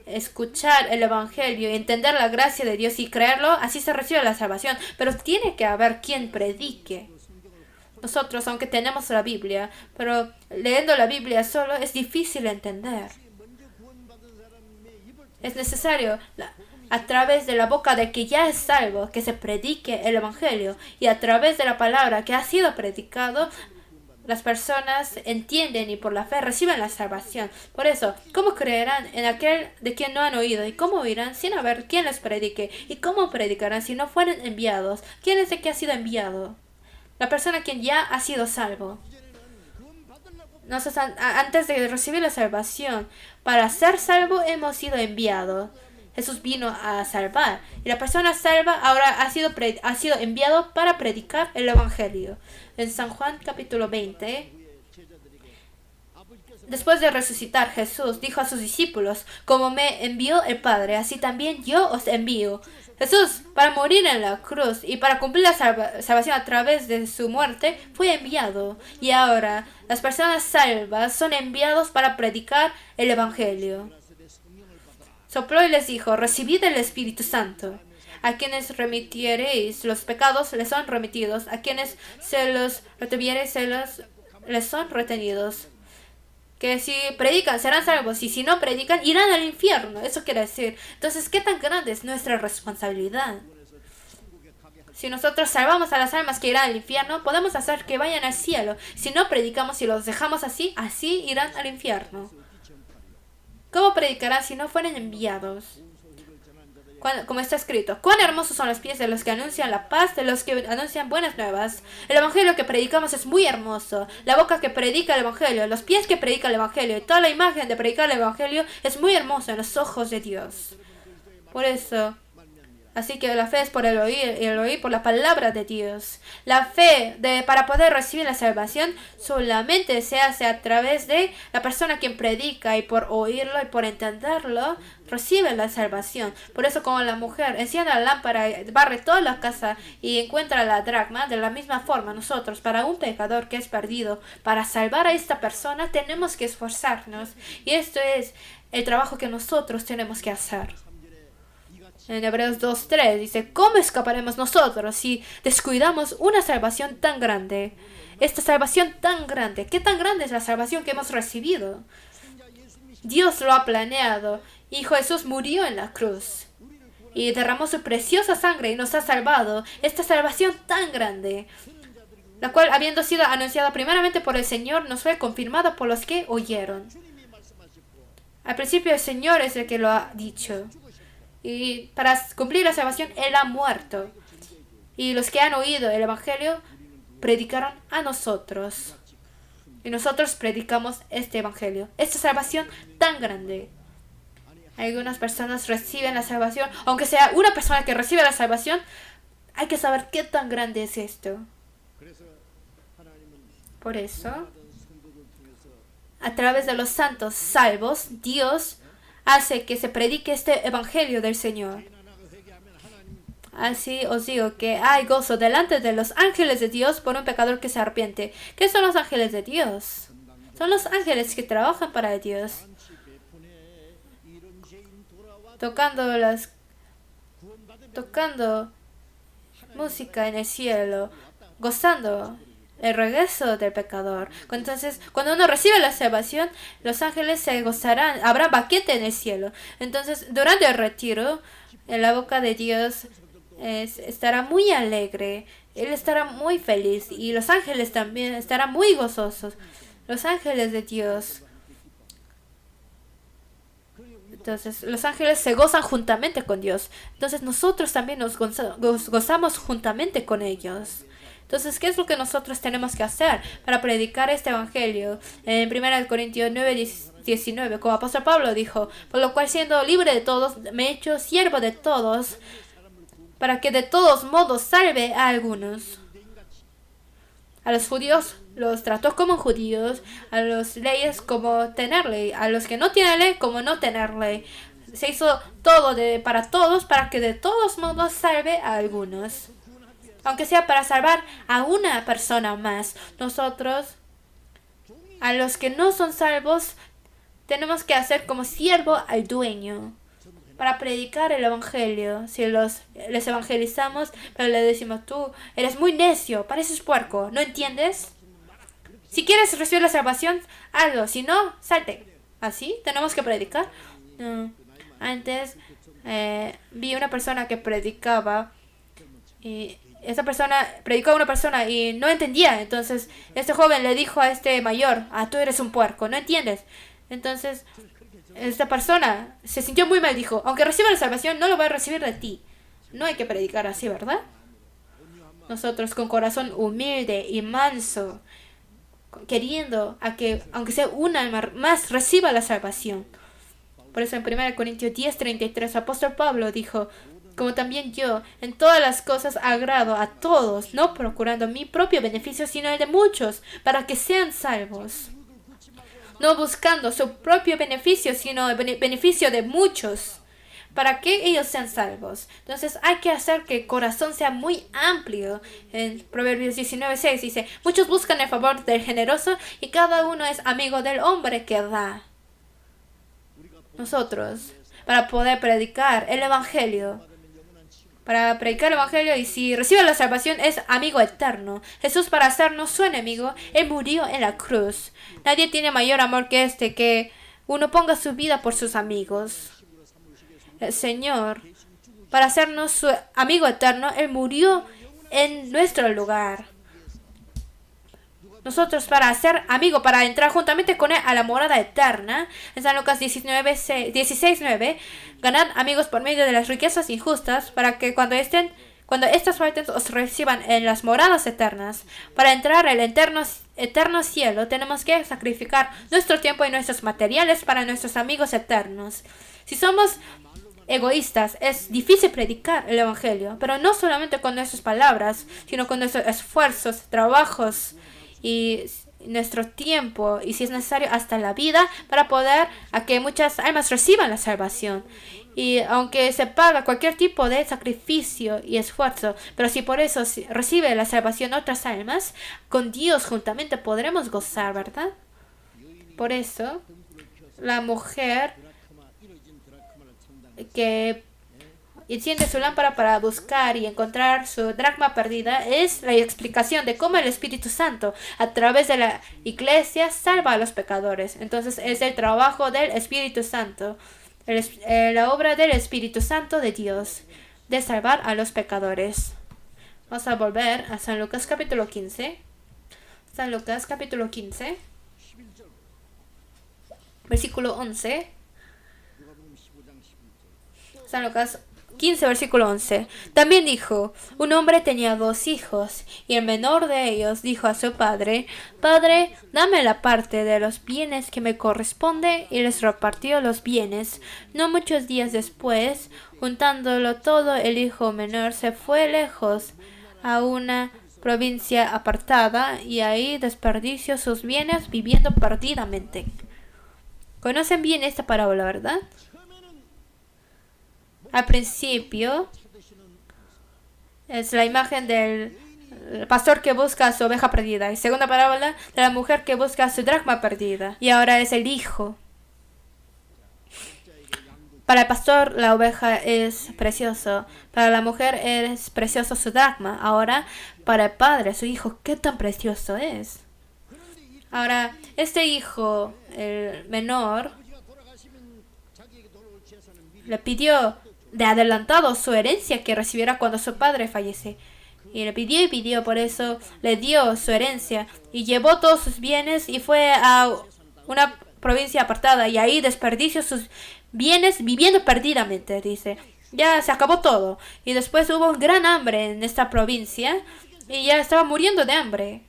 Escuchar el Evangelio y entender la gracia de Dios y creerlo, así se recibe la salvación. Pero tiene que haber quien predique. Nosotros, aunque tenemos la Biblia, pero leyendo la Biblia solo es difícil entender. Es necesario a través de la boca de que ya es salvo, que se predique el Evangelio, y a través de la palabra que ha sido predicado, las personas entienden y por la fe reciben la salvación. Por eso, ¿cómo creerán en aquel de quien no han oído? ¿Y cómo oirán sin haber quien les predique? ¿Y cómo predicarán si no fueren enviados? ¿Quién es el que ha sido enviado? La persona quien ya ha sido salvo. Nosotros, antes de recibir la salvación, para ser salvo hemos sido enviados. Jesús vino a salvar. Y la persona salva ahora ha sido enviado para predicar el Evangelio. En San Juan capítulo 20, después de resucitar, Jesús dijo a sus discípulos, como me envió el Padre, así también yo os envío. Jesús, para morir en la cruz y para cumplir la salvación a través de su muerte, fue enviado. Y ahora las personas salvas son enviados para predicar el Evangelio. Sopló y les dijo, recibid el Espíritu Santo. A quienes remitiereis los pecados les son remitidos, a quienes se los retuviereis les son retenidos. Que si predican serán salvos y si no predican irán al infierno. Eso quiere decir. Entonces, ¿qué tan grande es nuestra responsabilidad? Si nosotros salvamos a las almas que irán al infierno, podemos hacer que vayan al cielo. Si no predicamos y los dejamos así irán al infierno. ¿Cómo predicarán si no fueren enviados? Como está escrito, cuán hermosos son los pies de los que anuncian la paz, de los que anuncian buenas nuevas. El Evangelio que predicamos es muy hermoso. La boca que predica el Evangelio, los pies que predica el Evangelio y toda la imagen de predicar el Evangelio es muy hermoso en los ojos de Dios. Por eso, así que la fe es por el oír y el oír por la palabra de Dios. La fe para poder recibir la salvación solamente se hace a través de la persona quien predica y por oírlo y por entenderlo recibe la salvación. Por eso como la mujer enciende la lámpara, barre toda la casa y encuentra la dracma, de la misma forma nosotros para un pecador que es perdido, para salvar a esta persona tenemos que esforzarnos y esto es el trabajo que nosotros tenemos que hacer. En Hebreos 2:3 dice, ¿cómo escaparemos nosotros si descuidamos una salvación tan grande? Esta salvación tan grande, ¿qué tan grande es la salvación que hemos recibido? Dios lo ha planeado. Hijo Jesús murió en la cruz y derramó su preciosa sangre y nos ha salvado. Esta salvación tan grande, la cual habiendo sido anunciada primeramente por el Señor, nos fue confirmada por los que oyeron. Al principio el Señor es el que lo ha dicho. Y para cumplir la salvación, Él ha muerto. Y los que han oído el Evangelio predicaron a nosotros. Y nosotros predicamos este Evangelio. Esta salvación tan grande. Algunas personas reciben la salvación. Aunque sea una persona que recibe la salvación, hay que saber qué tan grande es esto. Por eso, a través de los santos salvos, Dios hace que se predique este Evangelio del Señor. Así os digo que hay gozo delante de los ángeles de Dios por un pecador que se arrepiente. ¿Qué son los ángeles de Dios? Son los ángeles que trabajan para Dios. Tocando música en el cielo, gozando el regreso del pecador. Entonces, cuando uno recibe la salvación, los ángeles se gozarán, habrá banquete en el cielo. Entonces, durante el retiro, en la boca de Dios estará muy alegre, él estará muy feliz y los ángeles también estarán muy gozosos. Los ángeles de Dios. Entonces, los ángeles se gozan juntamente con Dios. Entonces, nosotros también nos gozamos juntamente con ellos. Entonces, ¿qué es lo que nosotros tenemos que hacer para predicar este evangelio? En 1 Corintios 9:19, como apóstol Pablo dijo, por lo cual siendo libre de todos, me he hecho siervo de todos, para que de todos modos salve a algunos. A los judíos los trató como judíos, a los leyes como tener ley, a los que no tienen ley como no tener ley. Se hizo todo para todos, para que de todos modos salve a algunos. Aunque sea para salvar a una persona más. Nosotros, a los que no son salvos, tenemos que hacer como siervo al dueño. Para predicar el evangelio, si les evangelizamos, pero le decimos, tú eres muy necio, pareces puerco, ¿no entiendes? Si quieres recibir la salvación, hazlo, si no, salte. ¿Así? ¿Tenemos que predicar? No. Antes vi una persona que predicaba y esa persona predicó a una persona y no entendía. Entonces este joven le dijo a este mayor, tú eres un puerco, ¿no entiendes? Entonces esta persona se sintió muy mal, dijo, aunque reciba la salvación, no lo va a recibir de ti. No hay que predicar así, ¿verdad? Nosotros con corazón humilde y manso, queriendo a que, aunque sea una alma más, reciba la salvación. Por eso en 1 Corintios 10:33, apóstol Pablo dijo, como también yo, en todas las cosas agrado a todos, no procurando mi propio beneficio, sino el de muchos, para que sean salvos. No buscando su propio beneficio, sino el beneficio de muchos, para que ellos sean salvos. Entonces hay que hacer que el corazón sea muy amplio. En Proverbios 19:6 dice, muchos buscan el favor del generoso y cada uno es amigo del hombre que da. Nosotros, para poder predicar el evangelio, y si recibe la salvación es amigo eterno. Jesús, para hacernos su enemigo, Él murió en la cruz. Nadie tiene mayor amor que que uno ponga su vida por sus amigos. El Señor, para hacernos su amigo eterno, Él murió en nuestro lugar. Nosotros, para ser amigo, para entrar juntamente con Él a la morada eterna, en San Lucas 16:9, ganad amigos por medio de las riquezas injustas, para que cuando estas falten os reciban en las moradas eternas. Para entrar al eterno cielo, tenemos que sacrificar nuestro tiempo y nuestros materiales para nuestros amigos eternos. Si somos egoístas, es difícil predicar el evangelio, pero no solamente con nuestras palabras, sino con nuestros esfuerzos, trabajos y nuestro tiempo, y si es necesario hasta la vida, para poder a que muchas almas reciban la salvación. Y aunque se paga cualquier tipo de sacrificio y esfuerzo, pero si por eso recibe la salvación otras almas, con Dios juntamente podremos gozar, ¿verdad? Por eso la mujer que enciende su lámpara para buscar y encontrar su dracma perdida es la explicación de cómo el Espíritu Santo a través de la iglesia salva a los pecadores. Entonces es el trabajo del Espíritu Santo, la obra del Espíritu Santo de Dios, de salvar a los pecadores. Vamos a volver a San Lucas capítulo 15. San Lucas capítulo 15, versículo 11. San Lucas 15, versículo 11. También dijo, un hombre tenía 2 hijos, y el menor de ellos dijo a su padre, Padre, dame la parte de los bienes que me corresponde, y les repartió los bienes. No muchos días después, juntándolo todo, el hijo menor se fue lejos a una provincia apartada, y ahí desperdició sus bienes viviendo perdidamente. ¿Conocen bien esta parábola, verdad? Al principio es la imagen del pastor que busca a su oveja perdida. Y segunda parábola de la mujer que busca a su dracma perdida. Y ahora es el hijo. Para el pastor la oveja es precioso. Para la mujer es precioso su dracma. Ahora para el padre, su hijo, ¿qué tan precioso es? Ahora este hijo, el menor, le pidió de adelantado su herencia que recibiera cuando su padre fallece. Y le pidió y pidió, por eso le dio su herencia y llevó todos sus bienes y fue a una provincia apartada y ahí desperdició sus bienes viviendo perdidamente, dice. Ya se acabó todo. Y después hubo gran hambre en esta provincia y ya estaba muriendo de hambre.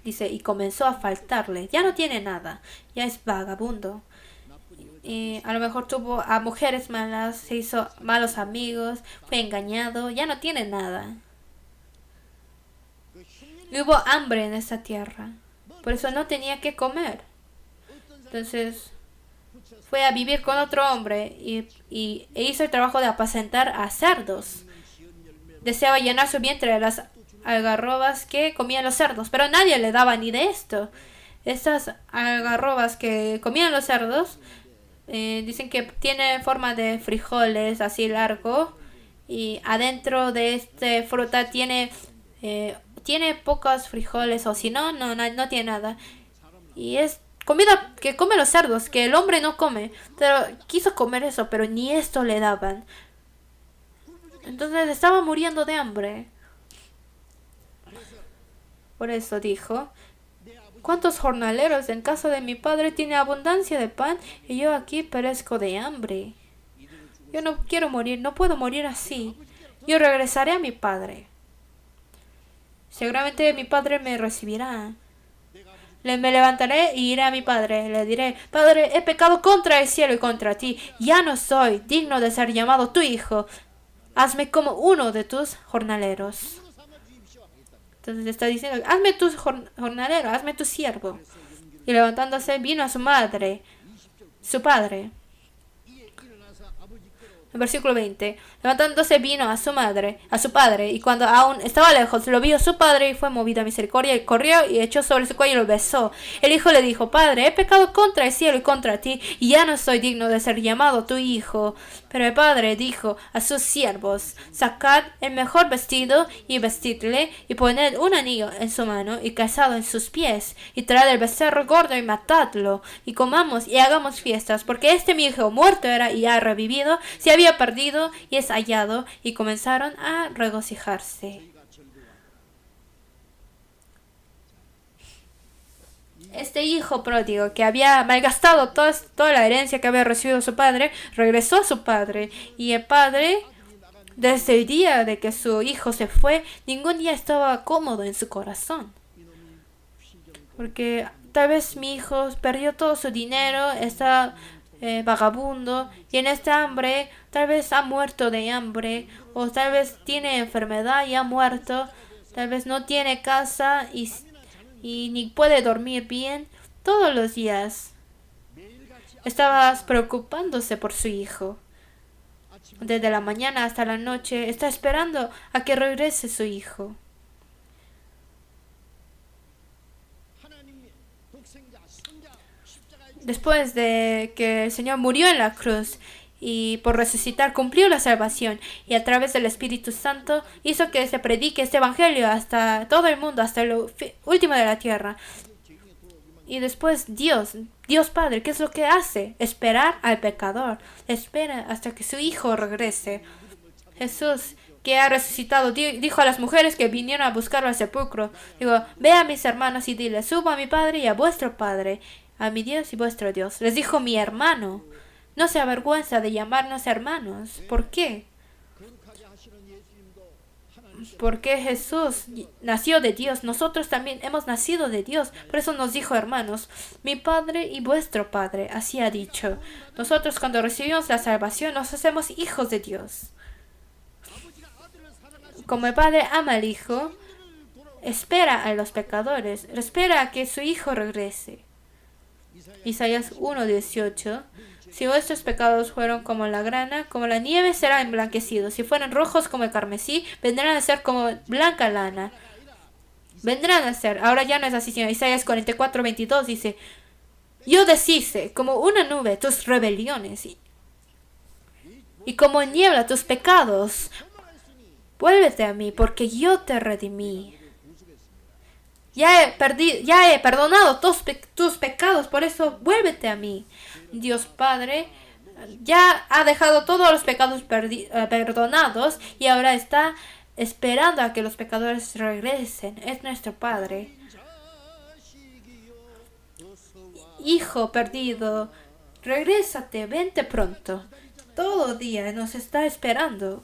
Dice, y comenzó a faltarle. Ya no tiene nada. Ya es vagabundo. Y a lo mejor tuvo a mujeres malas, se hizo malos amigos, fue engañado, ya no tiene nada. Y hubo hambre en esta tierra. Por eso no tenía que comer. Entonces fue a vivir con otro hombre e hizo el trabajo de apacentar a cerdos. Deseaba llenar su vientre de las algarrobas que comían los cerdos, pero nadie le daba ni de esto. Estas algarrobas que comían los cerdos dicen que tiene forma de frijoles así largo y adentro de esta fruta tiene pocos frijoles o si no, no tiene nada. Y es comida que comen los cerdos, que el hombre no come. Pero quiso comer eso, pero ni esto le daban. Entonces estaba muriendo de hambre. Por eso dijo, ¿cuántos jornaleros en casa de mi padre tiene abundancia de pan y yo aquí perezco de hambre? Yo no quiero morir, no puedo morir así. Yo regresaré a mi padre. Seguramente mi padre me recibirá. Me levantaré y iré a mi padre. Le diré, Padre, he pecado contra el cielo y contra ti. Ya no soy digno de ser llamado tu hijo. Hazme como uno de tus jornaleros. Entonces está diciendo, hazme tu jornalero, hazme tu siervo. Y levantándose vino a su madre, su padre. En versículo 20. Levantándose vino a su madre, a su padre, y cuando aún estaba lejos, lo vio su padre y fue movido a misericordia, y corrió y echó sobre su cuello y lo besó. El hijo le dijo, Padre, he pecado contra el cielo y contra ti, y ya no soy digno de ser llamado tu hijo. Pero el padre dijo a sus siervos, sacad el mejor vestido y vestidle, y poned un anillo en su mano y calzado en sus pies, y traed el becerro gordo y matadlo, y comamos y hagamos fiestas, porque este mi hijo muerto era y ha revivido, se había perdido y es hallado, y comenzaron a regocijarse. Este hijo pródigo que había malgastado toda la herencia que había recibido su padre, regresó a su padre. Y el padre, desde el día de que su hijo se fue, ningún día estaba cómodo en su corazón. Porque tal vez mi hijo perdió todo su dinero, está vagabundo, y en esta hambre tal vez ha muerto de hambre, o tal vez tiene enfermedad y ha muerto, tal vez no tiene casa y ni puede dormir bien. Todos los días estabas preocupándose por su hijo. Desde la mañana hasta la noche está esperando a que regrese su hijo. Después de que el Señor murió en la cruz y por resucitar cumplió la salvación, y a través del Espíritu Santo hizo que se predique este evangelio hasta todo el mundo, hasta lo último de la tierra. Y después Dios Padre, ¿qué es lo que hace? Esperar al pecador. Espera hasta que su hijo regrese. Jesús, que ha resucitado, dijo a las mujeres que vinieron a buscarlo al sepulcro, digo, ve a mis hermanos y dile, subo a mi Padre y a vuestro Padre, a mi Dios y vuestro Dios. Les dijo mi hermano. No se avergüenza de llamarnos hermanos. ¿Por qué? Porque Jesús nació de Dios. Nosotros también hemos nacido de Dios. Por eso nos dijo hermanos. Mi Padre y vuestro Padre. Así ha dicho. Nosotros cuando recibimos la salvación nos hacemos hijos de Dios. Como el Padre ama al Hijo, espera a los pecadores. Espera a que su Hijo regrese. Isaías 1:18. Si vuestros pecados fueron como la grana, como la nieve serán emblanquecidos. Si fueran rojos como el carmesí, vendrán a ser como blanca lana. Vendrán a ser. Ahora ya no es así, sino Isaías 44:22 dice, yo deshice como una nube tus rebeliones y como niebla tus pecados. Vuélvete a mí, porque yo te redimí. Ya he perdonado tus pecados, por eso vuélvete a mí. Dios Padre ya ha dejado todos los pecados perdonados y ahora está esperando a que los pecadores regresen. Es nuestro Padre. Hijo perdido, regrésate, vente pronto. Todo día nos está esperando.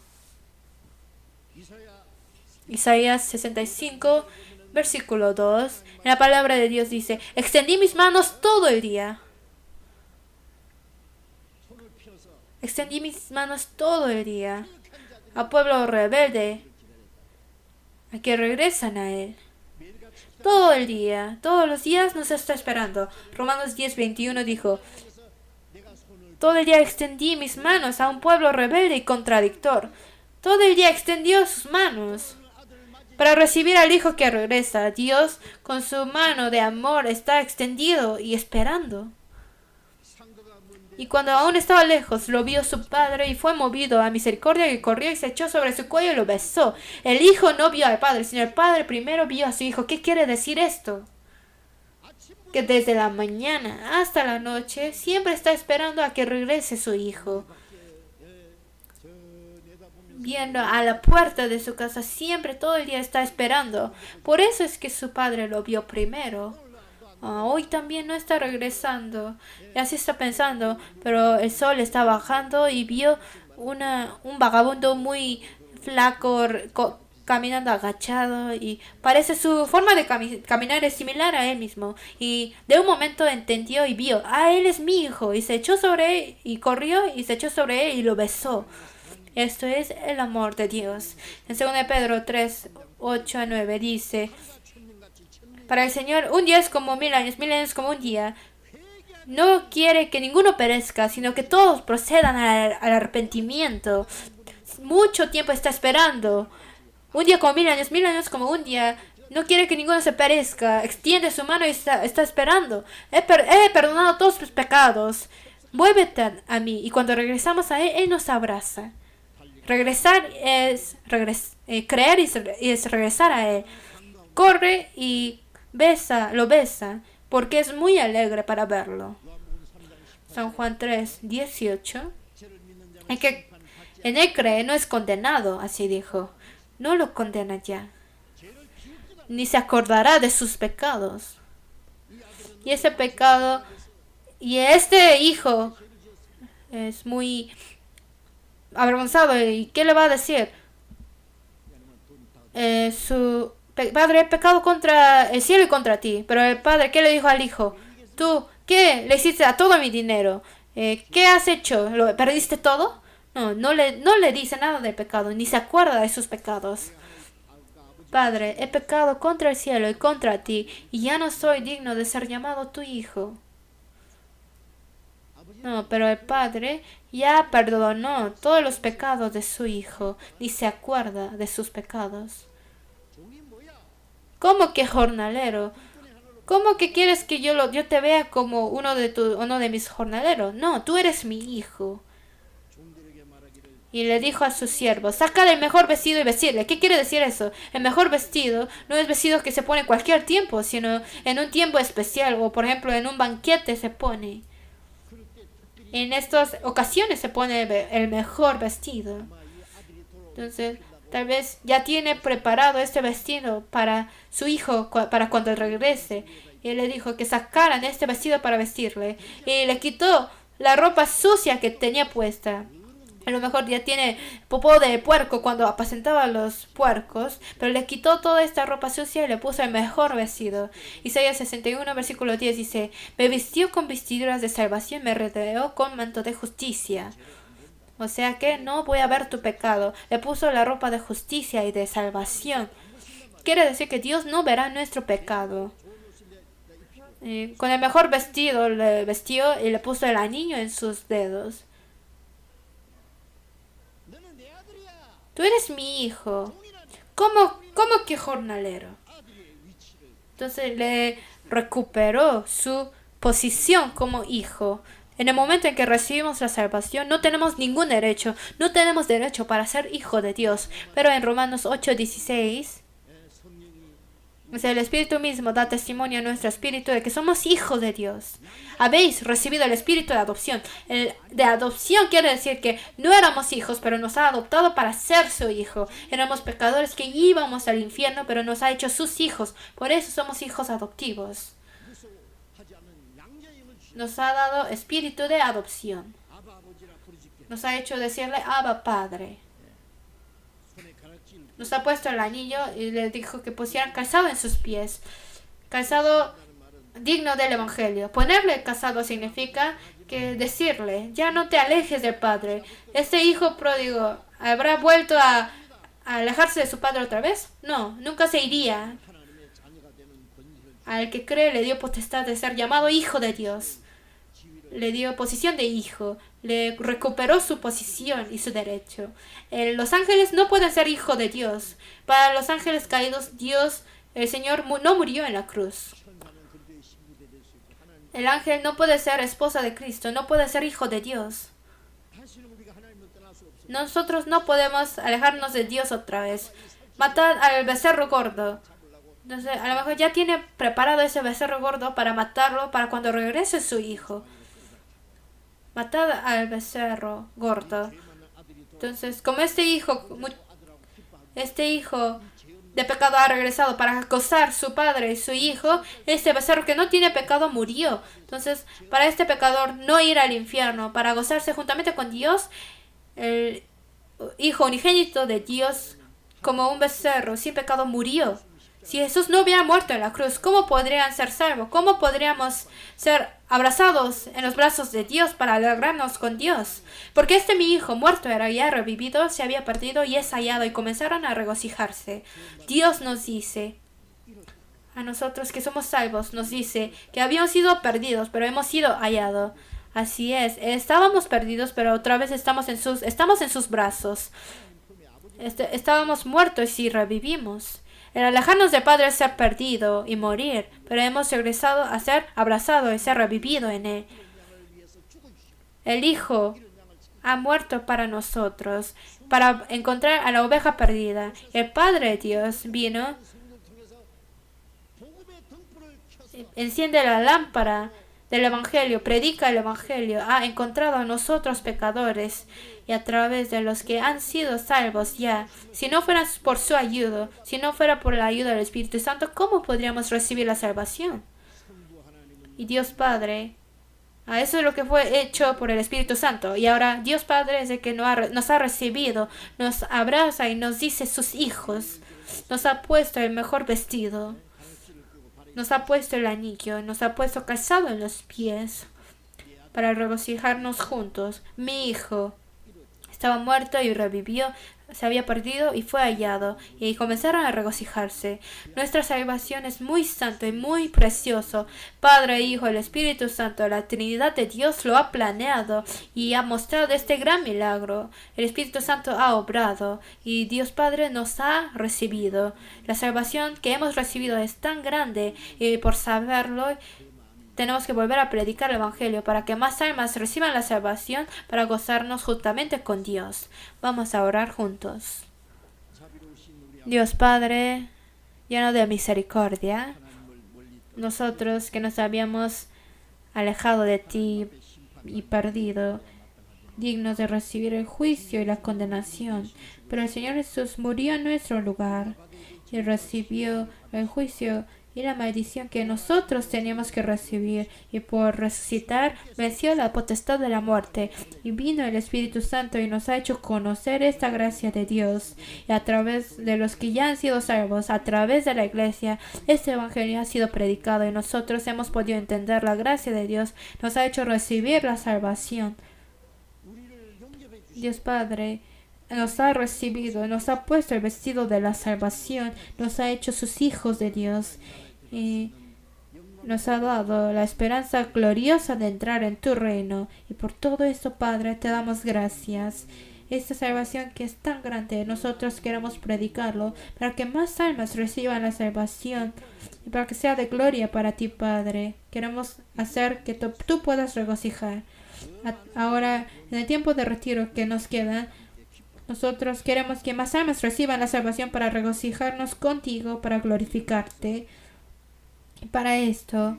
Isaías 65, versículo 2. En la palabra de Dios dice: extendí mis manos todo el día. Extendí mis manos todo el día al pueblo rebelde, a que regresan a Él. Todo el día, todos los días nos está esperando. Romanos 10:21 dijo: todo el día extendí mis manos a un pueblo rebelde y contradictor. Todo el día extendió sus manos para recibir al Hijo que regresa. Dios con su mano de amor está extendido y esperando. Y cuando aún estaba lejos, lo vio su padre y fue movido a misericordia, y corrió y se echó sobre su cuello y lo besó. El hijo no vio al padre, sino el padre primero vio a su hijo. ¿Qué quiere decir esto? Que desde la mañana hasta la noche siempre está esperando a que regrese su hijo. Viendo a la puerta de su casa, siempre todo el día está esperando. Por eso es que su padre lo vio primero. Hoy también no está regresando. Y así está pensando, pero el sol está bajando y vio un vagabundo muy flaco caminando agachado, y parece su forma de caminar es similar a él mismo. Y de un momento entendió y vio: él es mi hijo, y se echó sobre él, y corrió y se echó sobre él y lo besó. Esto es el amor de Dios. En 2 Pedro 3, 8 a 9 dice: para el Señor un día es como 1000 años, 1000 años como un día. No quiere que ninguno perezca, sino que todos procedan al arrepentimiento. Mucho tiempo está esperando. Un día como 1000 años, 1000 años como un día. No quiere que ninguno se perezca. Extiende su mano y está esperando. He perdonado todos tus pecados. Vuélvete a mí. Y cuando regresamos a Él, Él nos abraza. Regresar es creer y es regresar a Él. Corre y lo besa, porque es muy alegre para verlo. San Juan 3, 18. El que en Él cree no es condenado, así dijo. No lo condena ya, ni se acordará de sus pecados. Y ese pecado, y este hijo es muy avergonzado. ¿Y qué le va a decir? Su padre, he pecado contra el cielo y contra ti. Pero el padre, ¿qué le dijo al hijo? Tú, ¿qué le hiciste a todo mi dinero? ¿Qué has hecho? ¿Lo perdiste todo? No le dice nada de pecado, ni se acuerda de sus pecados. Padre, he pecado contra el cielo y contra ti, y ya no soy digno de ser llamado tu hijo. No, pero el padre ya perdonó todos los pecados de su hijo, ni se acuerda de sus pecados. ¿Cómo que jornalero? ¿Cómo que quieres que yo te vea como uno de mis jornaleros? No, tú eres mi hijo. Y le dijo a su siervo: saca el mejor vestido y vestirle. ¿Qué quiere decir eso? El mejor vestido no es vestido que se pone en cualquier tiempo, sino en un tiempo especial, o por ejemplo en un banquete se pone. En estas ocasiones se pone el mejor vestido. Entonces, tal vez ya tiene preparado este vestido para su hijo, para cuando regrese. Y él le dijo que sacaran este vestido para vestirle. Y le quitó la ropa sucia que tenía puesta. A lo mejor ya tiene popó de puerco cuando apacentaba a los puercos, pero le quitó toda esta ropa sucia y le puso el mejor vestido. Isaías 61, versículo 10 dice: me vistió con vestiduras de salvación, me rodeó con manto de justicia. O sea que no voy a ver tu pecado. Le puso la ropa de justicia y de salvación. Quiere decir que Dios no verá nuestro pecado. Con el mejor vestido le vestió y le puso el anillo en sus dedos. Tú eres mi hijo. ¿Cómo que jornalero? Entonces le recuperó su posición como hijo. En el momento en que recibimos la salvación, no tenemos ningún derecho. No tenemos derecho para ser hijo de Dios. Pero en Romanos 8:16 O sea, el Espíritu mismo da testimonio a nuestro espíritu de que somos hijos de Dios. Habéis recibido el espíritu de adopción. El de adopción quiere decir que no éramos hijos, pero nos ha adoptado para ser su hijo. Éramos pecadores que íbamos al infierno, pero nos ha hecho sus hijos. Por eso somos hijos adoptivos. Nos ha dado espíritu de adopción. Nos ha hecho decirle Abba Padre. Nos ha puesto el anillo y le dijo que pusieran calzado en sus pies. Calzado digno del Evangelio. Ponerle calzado significa que decirle, ya no te alejes del Padre. Este hijo pródigo, ¿habrá vuelto a alejarse de su padre otra vez? No, nunca se iría. Al que cree le dio potestad de ser llamado hijo de Dios. Le dio posición de hijo. Le recuperó su posición y su derecho. Los ángeles no pueden ser hijos de Dios. Para los ángeles caídos, Dios, el Señor, no murió en la cruz. El ángel no puede ser esposa de Cristo, no puede ser hijo de Dios. Nosotros no podemos alejarnos de Dios otra vez. Matad al becerro gordo. Entonces, a lo mejor ya tiene preparado ese becerro gordo para matarlo para cuando regrese su hijo. Matad al becerro gordo. Entonces, como este hijo de pecado ha regresado para gozar su padre y su hijo, este becerro que no tiene pecado murió. Entonces, para este pecador no ir al infierno, para gozarse juntamente con Dios, el hijo unigénito de Dios, como un becerro sin pecado, murió. Si Jesús no hubiera muerto en la cruz, ¿cómo podrían ser salvos? ¿Cómo podríamos ser abrazados en los brazos de Dios para alegrarnos con Dios? Porque mi hijo muerto era ya revivido, se había perdido y es hallado, y comenzaron a regocijarse. Dios nos dice, a nosotros que somos salvos, nos dice que habíamos sido perdidos, pero hemos sido hallados. Así es, estábamos perdidos, pero otra vez estamos en sus brazos. Estábamos muertos y revivimos. El alejarnos del Padre es ser perdido y morir, pero hemos regresado a ser abrazados y ser revivido en Él. El Hijo ha muerto para nosotros, para encontrar a la oveja perdida. El Padre de Dios vino, enciende la lámpara del Evangelio, predica el Evangelio, ha encontrado a nosotros pecadores y a través de los que han sido salvos ya. Si no fuera por su ayuda, si no fuera por la ayuda del Espíritu Santo, ¿cómo podríamos recibir la salvación? Y Dios Padre, eso es lo que fue hecho por el Espíritu Santo. Y ahora Dios Padre es el que nos ha recibido, nos abraza y nos dice sus hijos. Nos ha puesto el mejor vestido. Nos ha puesto el anillo, nos ha puesto calzado en los pies para regocijarnos juntos. Mi hijo estaba muerto y revivió, se había perdido y fue hallado, y comenzaron a regocijarse. Nuestra salvación es muy santo y muy precioso. Padre, Hijo, el Espíritu Santo, la Trinidad de Dios lo ha planeado y ha mostrado este gran milagro. El Espíritu Santo ha obrado y Dios Padre nos ha recibido. La salvación que hemos recibido es tan grande y por saberlo tenemos que volver a predicar el Evangelio para que más almas reciban la salvación para gozarnos juntamente con Dios. Vamos a orar juntos. Dios Padre, lleno de misericordia, nosotros que nos habíamos alejado de ti y perdido, dignos de recibir el juicio y la condenación, pero el Señor Jesús murió en nuestro lugar y recibió el juicio y la maldición que nosotros teníamos que recibir, y por resucitar venció la potestad de la muerte, y vino el Espíritu Santo y nos ha hecho conocer esta gracia de Dios, y a través de los que ya han sido salvos, a través de la iglesia, este evangelio ha sido predicado y nosotros hemos podido entender la gracia de Dios, nos ha hecho recibir la salvación. Dios Padre nos ha recibido, nos ha puesto el vestido de la salvación, nos ha hecho sus hijos de Dios y nos ha dado la esperanza gloriosa de entrar en tu reino. Y por todo esto, Padre, te damos gracias. Esta salvación que es tan grande, nosotros queremos predicarlo para que más almas reciban la salvación y para que sea de gloria para ti, Padre. Queremos hacer que tú puedas regocijar. Ahora, en el tiempo de retiro que nos queda, Nosotros queremos que más almas reciban la salvación para regocijarnos contigo, para glorificarte. Y para esto,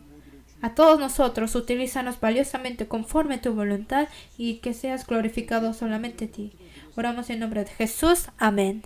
a todos nosotros, utilízanos valiosamente conforme tu voluntad y que seas glorificado solamente a ti. Oramos en nombre de Jesús. Amén.